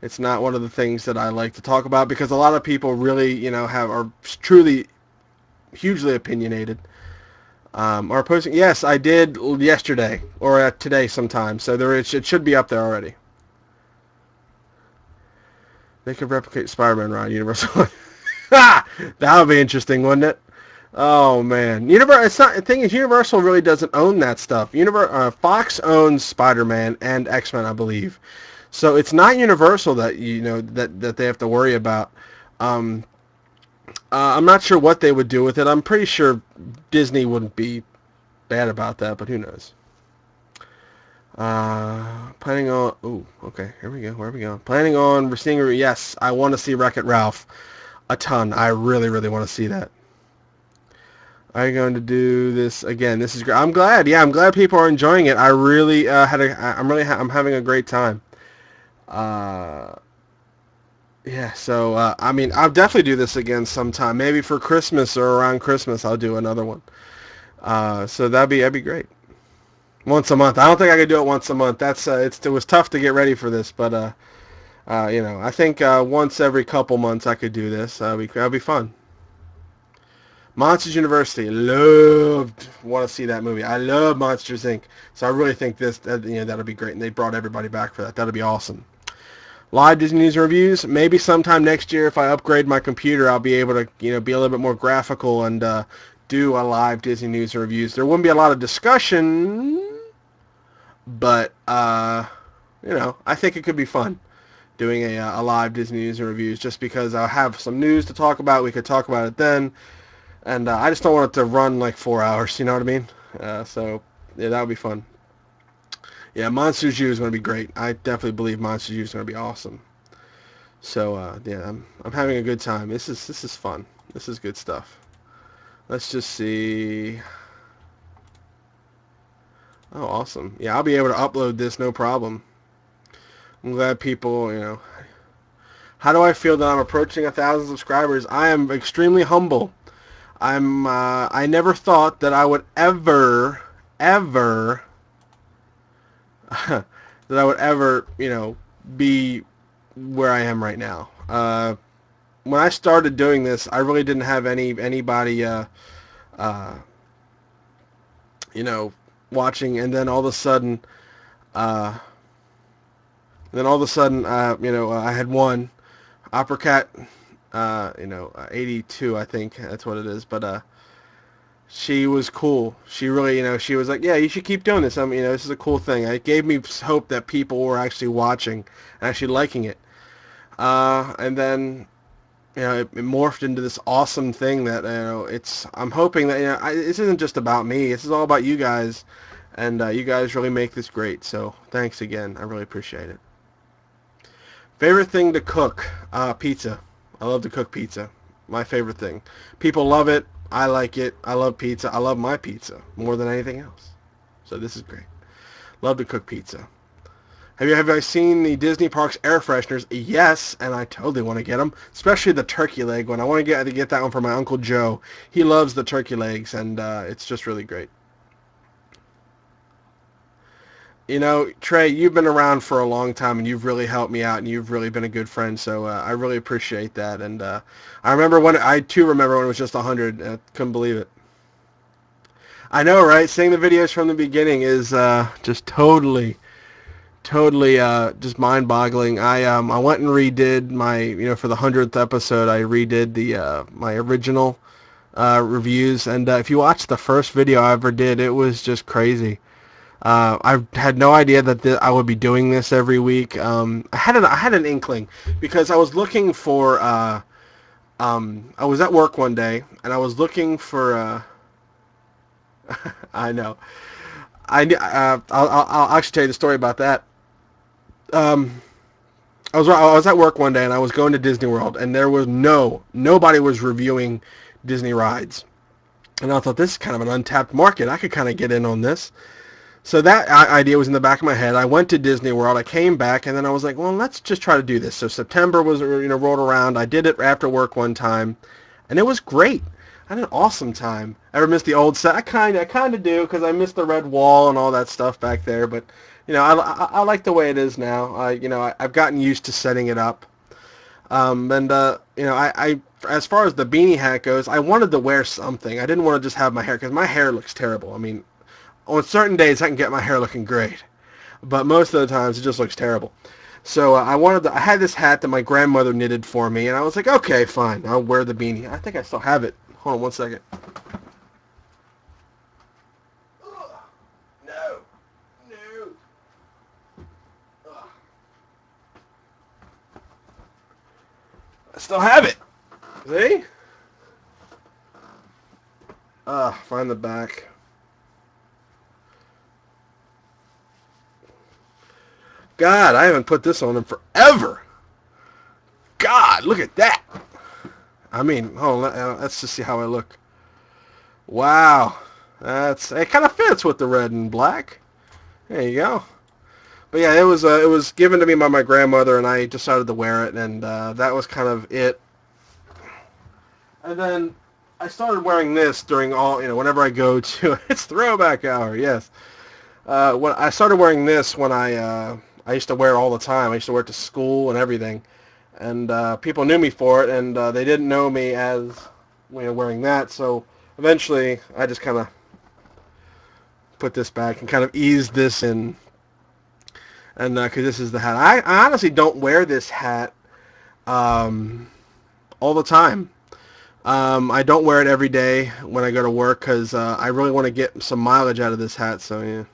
It's not one of the things that I like to talk about because a lot of people really, are truly hugely opinionated. Or posting. Yes, I did yesterday or today sometime. So it should be up there already. They could replicate Spider-Man around Universal. That would be interesting, wouldn't it? Oh man, It's not. The thing is, Universal really doesn't own that stuff. Fox owns Spider-Man and X-Men, I believe. So it's not Universal that that they have to worry about. I'm not sure what they would do with it. I'm pretty sure Disney wouldn't be bad about that, but who knows? Planning on. Ooh, okay. Here we go. Where are we going? Planning on seeing. Yes, I want to see Wreck-It Ralph a ton. I really, really want to see that. Are you going to do this again? This is great. I'm glad. Yeah, I'm glad people are enjoying it. I really I'm having a great time. Yeah. So I'll definitely do this again sometime. Maybe for Christmas or around Christmas, I'll do another one. So that'd be great. Once a month. I don't think I could do it once a month. It was tough to get ready for this, but I think once every couple months I could do this. That'd be fun. Monsters University, want to see that movie. I love Monsters Inc. So I really think that'll be great, and they brought everybody back for that. That'll be awesome. Live Disney News and Reviews. Maybe sometime next year, if I upgrade my computer, I'll be able to be a little bit more graphical and do a live Disney News and Reviews. There wouldn't be a lot of discussion, but I think it could be fun doing a live Disney News and Reviews just because I'll have some news to talk about. We could talk about it then. And I just don't want it to run like 4 hours, you know what I mean? So, yeah, that would be fun. Yeah, Monsters U is going to be great. I definitely believe Monsters U is going to be awesome. So yeah, I'm having a good time. This is fun. This is good stuff. Let's just see. Oh, awesome. Yeah, I'll be able to upload this no problem. I'm glad people, How do I feel that I'm approaching 1,000 subscribers? I am extremely humble. I never thought that I would ever, that I would ever, be where I am right now. When I started doing this, I really didn't have anybody, uh, watching, and then all of a sudden, uh, I had one Opera 82, I think that's what it is, but she was cool. She really, she was like, yeah, you should keep doing this. This is a cool thing. It gave me hope that people were actually watching and actually liking it. And then, it morphed into this awesome thing that, I'm hoping that, this isn't just about me. This is all about you guys. And you guys really make this great. So thanks again. I really appreciate it. Favorite thing to cook? Pizza. I love to cook pizza. My favorite thing. People love it. I like it. I love pizza. I love my pizza more than anything else. So this is great. Love to cook pizza. Have you seen the Disney Parks air fresheners? Yes, and I totally want to get them, especially the turkey leg one. I want to get that one for my Uncle Joe. He loves the turkey legs, and it's just really great. Trey, you've been around for a long time, and you've really helped me out, and you've really been a good friend, so I really appreciate that. And I remember when it was just 100. I couldn't believe it. I know, right? Seeing the videos from the beginning is just totally just mind-boggling. I went and redid my, for the 100th episode, I redid the my original reviews, and if you watch the first video I ever did, it was just crazy. I had no idea that I would be doing this every week. I had an inkling because I was looking for. I was at work one day and I was looking for. I know. I'll actually tell you the story about that. I was at work one day and I was going to Disney World and there was nobody was reviewing Disney rides, and I thought this is kind of an untapped market. I could kind of get in on this. So that idea was in the back of my head. I went to Disney World. I came back, and then I was like, well, let's just try to do this. So September was, rolled around. I did it after work one time, and it was great. I had an awesome time. Ever miss the old set? I kind of do, because I miss the red wall and all that stuff back there. But, I like the way it is now. I've gotten used to setting it up. I as far as the beanie hat goes, I wanted to wear something. I didn't want to just have my hair, because my hair looks terrible. I mean, on certain days, I can get my hair looking great, but most of the times, it just looks terrible. So I had this hat that my grandmother knitted for me, and I was like, okay, fine, I'll wear the beanie. I think I still have it. Hold on one second. Ugh, no. Ugh. I still have it. See? Find the back. God, I haven't put this on in forever. God, look at that. I mean, hold on, let's just see how I look. Wow. It kind of fits with the red and black. There you go. But yeah, it was given to me by my grandmother, and I decided to wear it, and that was kind of it. And then I started wearing this during whenever I go to, it's throwback hour, yes. When I started wearing this when I used to wear it all the time. I used to wear it to school and everything. And people knew me for it, and they didn't know me as wearing that. So eventually, I just kind of put this back and kind of eased this in. And because this is the hat. I honestly don't wear this hat all the time. I don't wear it every day when I go to work because I really want to get some mileage out of this hat. So yeah.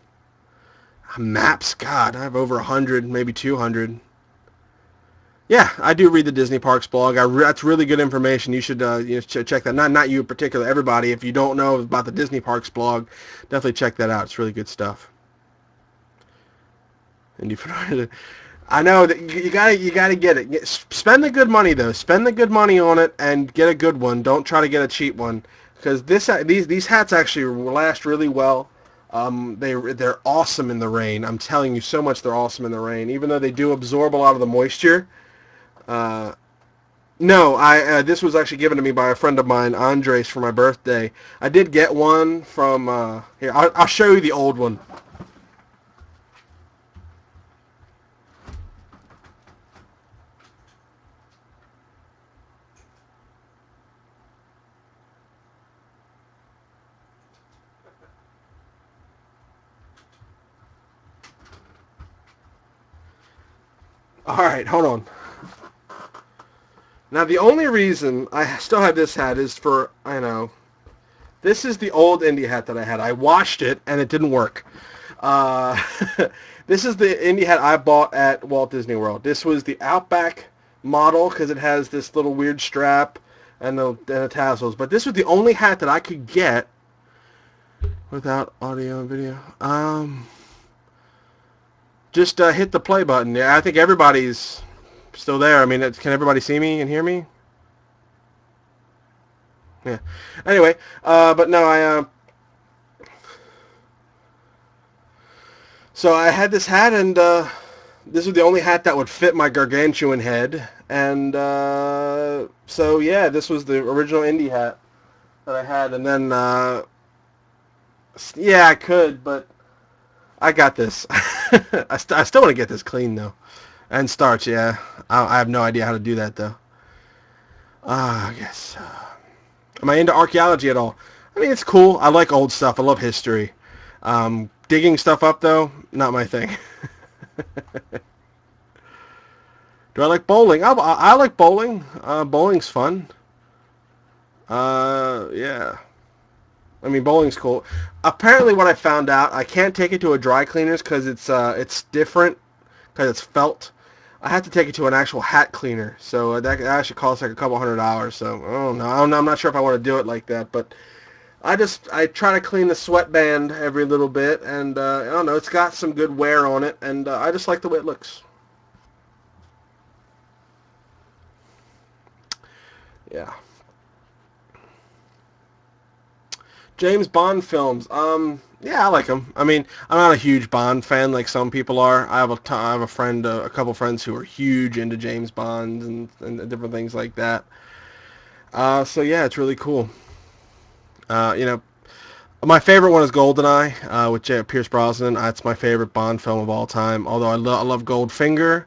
Maps, God, I have over 100, maybe 200. Yeah, I do read the Disney Parks blog. That's really good information. You should check that. Not you in particular, everybody. If you don't know about the Disney Parks blog, definitely check that out. It's really good stuff. Indie Fedora. I know that you gotta get it. Spend the good money though. Spend the good money on it and get a good one. Don't try to get a cheap one because these hats actually last really well. They're awesome in the rain. I'm telling you so much. They're awesome in the rain, even though they do absorb a lot of the moisture. Uh, no, I this was actually given to me by a friend of mine, Andres, for my birthday. I did get one from here. I'll show you the old one. All right, hold on. Now the only reason I still have this hat is for, I know, this is the old indie hat that I had. I washed it and it didn't work. Uh, this is the indie hat I bought at Walt Disney World. This was the Outback model because it has this little weird strap and the tassels. But this was the only hat that I could get without audio and video. Just hit the play button. Yeah, I think everybody's still there. I mean, can everybody see me and hear me? Yeah. Anyway, but no, so I had this hat, and this was the only hat that would fit my gargantuan head, and so yeah, this was the original indie hat that I had, and then yeah, I could, but I got this. I still want to get this clean though, and starch. Yeah, I have no idea how to do that though. I guess. Am I into archaeology at all? I mean, it's cool. I like old stuff. I love history. Digging stuff up, though, not my thing. Do I like bowling? I like bowling. Bowling's fun. Yeah. I mean, bowling's cool. Apparently, what I found out, I can't take it to a dry cleaners because it's different, because it's felt. I have to take it to an actual hat cleaner, so that actually costs like a couple $100. So I don't know. I'm not sure if I want to do it like that, but I try to clean the sweatband every little bit, and I don't know. It's got some good wear on it, and I just like the way it looks. Yeah. James Bond films. Yeah, I like them. I mean, I'm not a huge Bond fan like some people are. I have a friend, a couple friends who are huge into James Bond and different things like that. So yeah, it's really cool. You know, my favorite one is GoldenEye, with Pierce Brosnan. That's my favorite Bond film of all time. Although I love Goldfinger.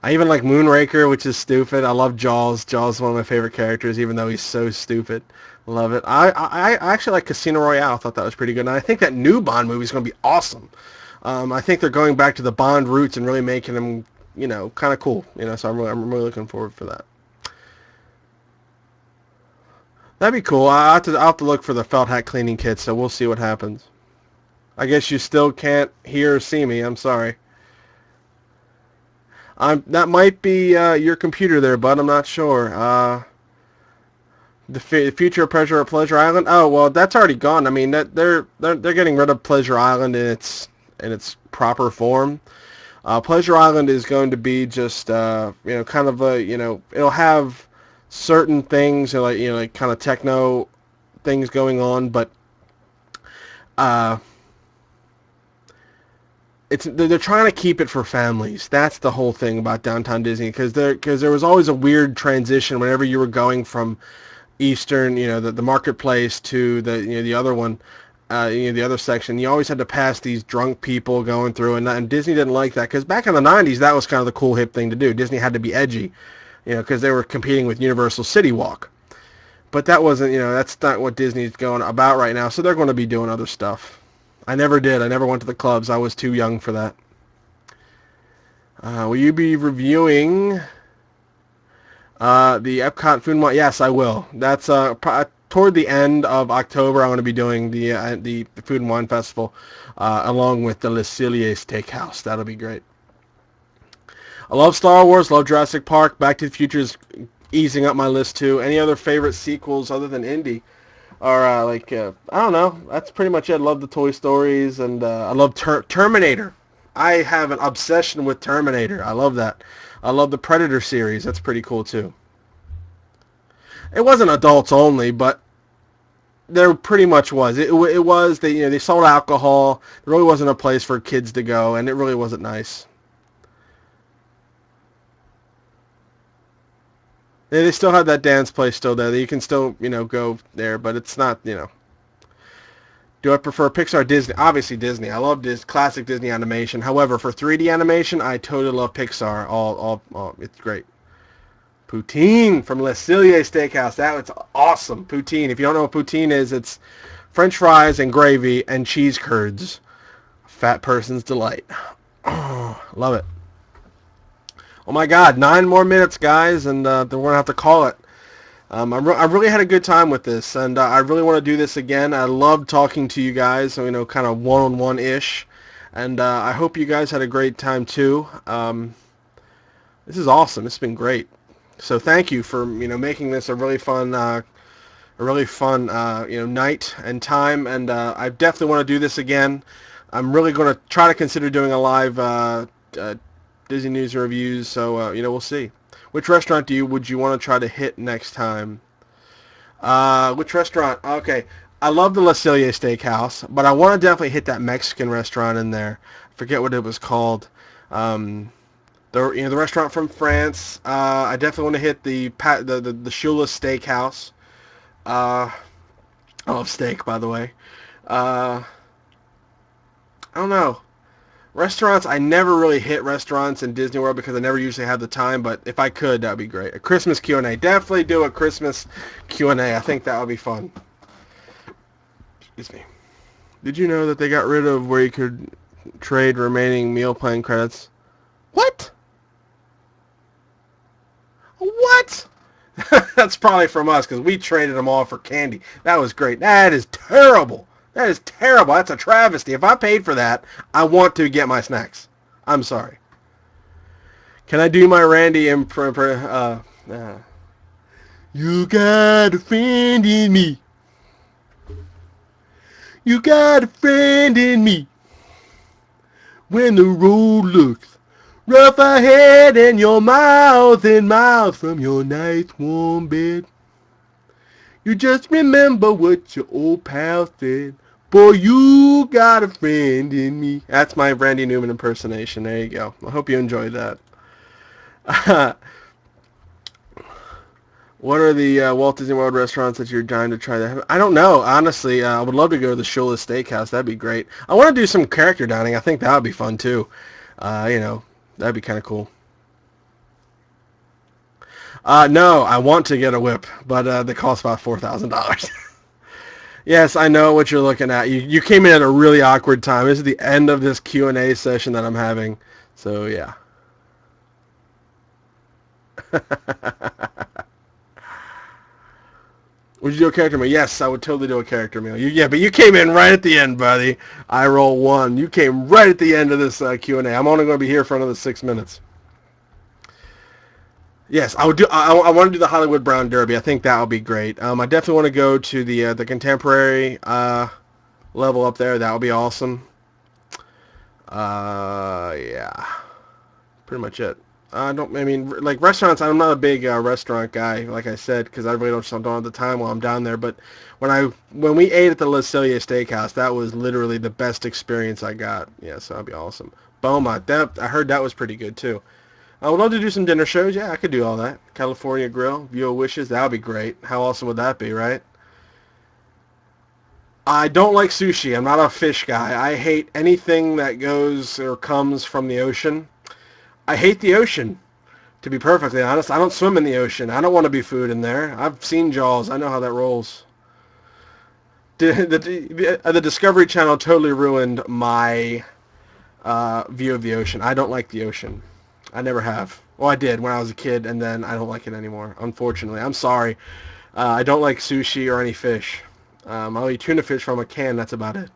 I even like Moonraker, which is stupid. I love Jaws. Jaws is one of my favorite characters, even though he's so stupid. Love it. I actually like Casino Royale. I thought that was pretty good. And I think that new Bond movie is going to be awesome. I think they're going back to the Bond roots and really making them, kind of cool. So I'm really looking forward for that. That'd be cool. I'll have to look for the felt hat cleaning kit, so we'll see what happens. I guess you still can't hear or see me. I'm sorry. That might be your computer there, bud. I'm not sure. The future of Pleasure Island. Oh well, that's already gone. I mean, that they're getting rid of Pleasure Island in its proper form. Pleasure Island is going to be just kind of a it'll have certain things like kind of techno things going on, but uh, they're trying to keep it for families. That's the whole thing about Downtown Disney, because there was always a weird transition whenever you were going from Eastern, the marketplace to the other one, the other section. You always had to pass these drunk people going through, and Disney didn't like that, because back in the 90s that was kind of the cool hip thing to do. Disney had to be edgy, because they were competing with Universal City Walk. But that wasn't, that's not what Disney's going about right now, so they're going to be doing other stuff. I never did. I never went to the clubs. I was too young for that. Will you be reviewing the Epcot Food Mart? Yes, I will. That's toward the end of October. I'm going to be doing the Food and Wine Festival along with the Le Cellier Steakhouse. That'll be great. I love Star Wars. Love Jurassic Park. Back to the Future is easing up my list too. Any other favorite sequels other than Indy? Or I don't know. That's pretty much it. I love the Toy Stories, and I love Terminator. I have an obsession with Terminator. I love that. I love the Predator series. That's pretty cool too. It wasn't adults only, but there pretty much was. It was. They sold alcohol. There really wasn't a place for kids to go, and it really wasn't nice. They still have that dance place still there. You can still go there, but it's not. Do I prefer Pixar or Disney? Obviously Disney. I love this classic Disney animation. However, for 3D animation, I totally love Pixar. All it's great. Poutine from Le Cellier Steakhouse. That's awesome. Poutine. If you don't know what poutine is, it's French fries and gravy and cheese curds. Fat person's delight. Oh, love it. Oh my God, 9 more minutes, guys, and then we're gonna have to call it. I really had a good time with this, and I really want to do this again. I love talking to you guys, kind of one-on-one-ish, and I hope you guys had a great time too. This is awesome. It's been great. So thank you for making this a really fun night and time, and I definitely want to do this again. I'm really going to try to consider doing a live Disney News and Reviews, so we'll see. Which restaurant would you want to try to hit next time? Which restaurant? Okay, I love the Le Cellier Steakhouse, but I want to definitely hit that Mexican restaurant in there. I forget what it was called. The restaurant from France. I definitely want to hit the Shula Steakhouse. I love steak, by the way. I don't know. Restaurants, I never really hit restaurants in Disney World because I never usually have the time, but if I could, that would be great. A Christmas Q&A. Definitely do a Christmas Q&A. I think that would be fun. Excuse me. Did you know that they got rid of where you could trade remaining meal plan credits? What? What? That's probably from us because we traded them all for candy. That was great. That is terrible. That is terrible. That's a travesty. If I paid for that, I want to get my snacks. I'm sorry. Can I do my Randy impression? You got a friend in me. You got a friend in me. When the road looks rough ahead and you're miles and miles from your nice warm bed, you just remember what your old pal said. Boy, you got a friend in me. That's my Randy Newman impersonation. There you go. I hope you enjoyed that. What are the Walt Disney World restaurants that you're dying to try? I don't know. Honestly, I would love to go to the Shula Steakhouse. That'd be great. I want to do some character dining. I think that would be fun, too. That'd be kind of cool. No, I want to get a whip, but they cost about $4,000. Yes, I know what you're looking at. You came in at a really awkward time. This is the end of this Q&A session that I'm having. So, yeah. Would you do a character meal? Yes, I would totally do a character meal. But you came in right at the end, buddy. I roll 1. You came right at the end of this Q&A. I'm only going to be here for another 6 minutes. Yes, I would do. I want to do the Hollywood Brown Derby. I think that would be great. I definitely want to go to the contemporary level up there. That would be awesome. Yeah, pretty much it. Like restaurants. I'm not a big restaurant guy, like I said, because I really don't have the time while I'm down there. But when we ate at the Le Cellier Steakhouse, that was literally the best experience I got. Yeah, so that'd be awesome. Beaumont. I heard that was pretty good too. I would love to do some dinner shows. Yeah, I could do all that. California Grill, View of Wishes, that would be great. How awesome would that be, right? I don't like sushi. I'm not a fish guy. I hate anything that goes or comes from the ocean. I hate the ocean, to be perfectly honest. I don't swim in the ocean. I don't want to be food in there. I've seen Jaws. I know how that rolls. The Discovery Channel totally ruined my view of the ocean. I don't like the ocean. I never have. Well, I did when I was a kid, and then I don't like it anymore, unfortunately. I'm sorry. I don't like sushi or any fish. I'll eat tuna fish from a can. That's about it.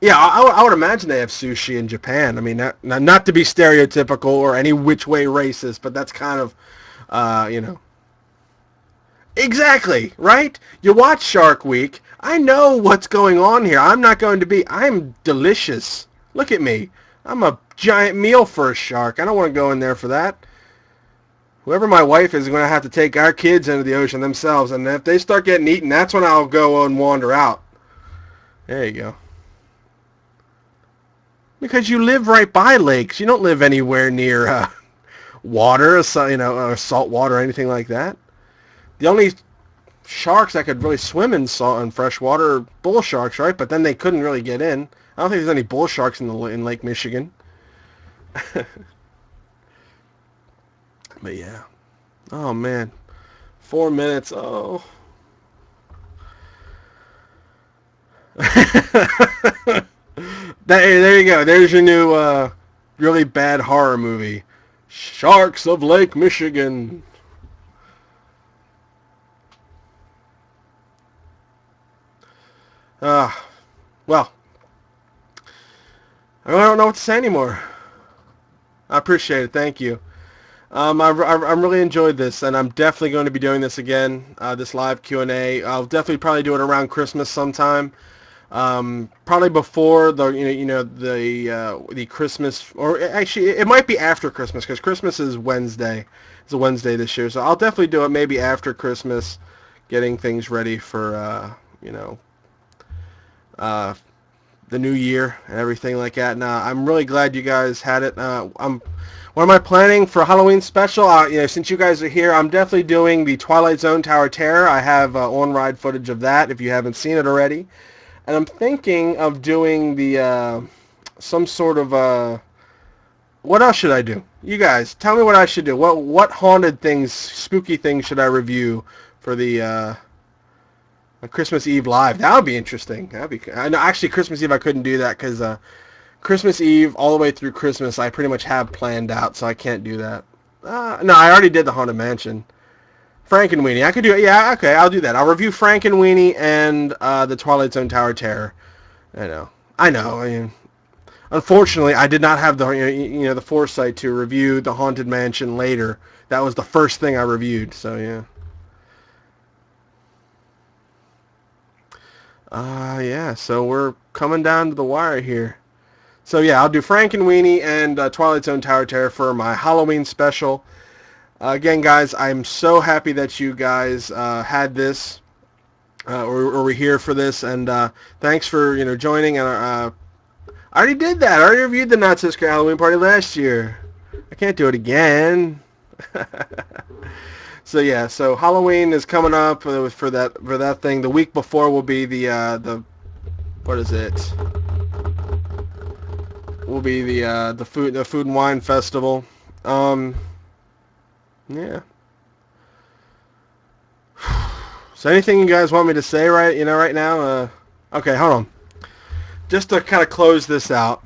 Yeah, I would imagine they have sushi in Japan. I mean, not to be stereotypical or any which way racist, but that's kind of, Exactly, right? You watch Shark Week. I know what's going on here. I'm delicious. Look at me. I'm a giant meal for a shark. I don't want to go in there for that. Whoever my wife is going to have to take our kids into the ocean themselves, and if they start getting eaten, that's when I'll go and wander out. There you go. Because you live right by lakes. You don't live anywhere near water, or salt water or anything like that. The only sharks that could really swim in salt and fresh water are bull sharks, right? But then they couldn't really get in. I don't think there's any bull sharks in Lake Michigan. But yeah. Oh man. 4 minutes. Oh. There you go. There's your new really bad horror movie. Sharks of Lake Michigan. Well, I really don't know what to say anymore. I appreciate it. Thank you. I really enjoyed this, and I'm definitely going to be doing this again. This live Q&A. I'll definitely probably do it around Christmas sometime. Probably before the Christmas, or actually it might be after Christmas, because Christmas is Wednesday. It's a Wednesday this year, so I'll definitely do it maybe after Christmas, getting things ready for the new year and everything like that. And I'm really glad you guys had it. What am I planning for Halloween special? Since you guys are here, I'm definitely doing the Twilight Zone Tower Terror. I have on-ride footage of that if you haven't seen it already. And I'm thinking of doing the some sort of what else should I do? You guys, tell me what I should do. What haunted things, spooky things should I review for the Christmas Eve live? That would be interesting. Actually, Christmas Eve I couldn't do that because Christmas Eve all the way through Christmas I pretty much have planned out, so I can't do that. No, I already did the Haunted Mansion. Frankenweenie. I could do it. Yeah, okay, I'll do that. I'll review Frankenweenie and the Twilight Zone Tower Terror. I know. I mean, unfortunately, I did not have the foresight to review the Haunted Mansion later. That was the first thing I reviewed. So yeah. Yeah. So we're coming down to the wire here. So yeah, I'll do Frankenweenie and Twilight Zone Tower Terror for my Halloween special. Again, guys, I'm so happy that you guys had this, or were here for this, and thanks for joining. And I already did that. I already reviewed the Not So Scary Halloween Party last year. I can't do it again. So yeah, so Halloween is coming up for that thing. The week before will be the what is it? Will be the food and wine festival. Yeah. So anything you guys want me to say right now? Okay, hold on. Just to kind of close this out.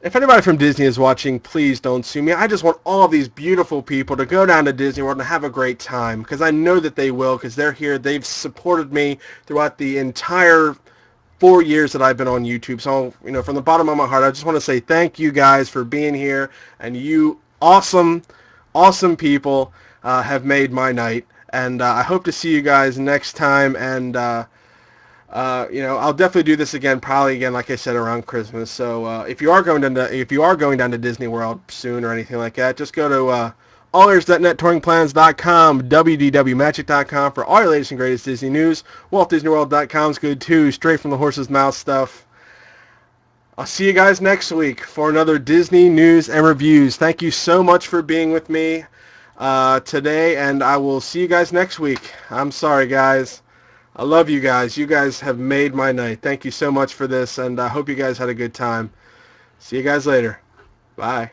If anybody from Disney is watching, please don't sue me. I just want all of these beautiful people to go down to Disney World and have a great time, because I know that they will, because they're here. They've supported me throughout the entire 4 years that I've been on YouTube. So, from the bottom of my heart, I just want to say thank you guys for being here, and you awesome people have made my night, and I hope to see you guys next time. And I'll definitely do this again, probably again, like I said, around Christmas. So if you are going down to Disney World soon or anything like that, just go to allears.net, touringplans.com, wdwmagic.com for all your latest and greatest Disney news. WaltDisneyWorld.com is good too, straight from the horse's mouth stuff. I'll see you guys next week for another Disney news and reviews. Thank you so much for being with me today, and I will see you guys next week. I'm sorry, guys. I love you guys. You guys have made my night. Thank you so much for this, and I hope you guys had a good time. See you guys later. Bye.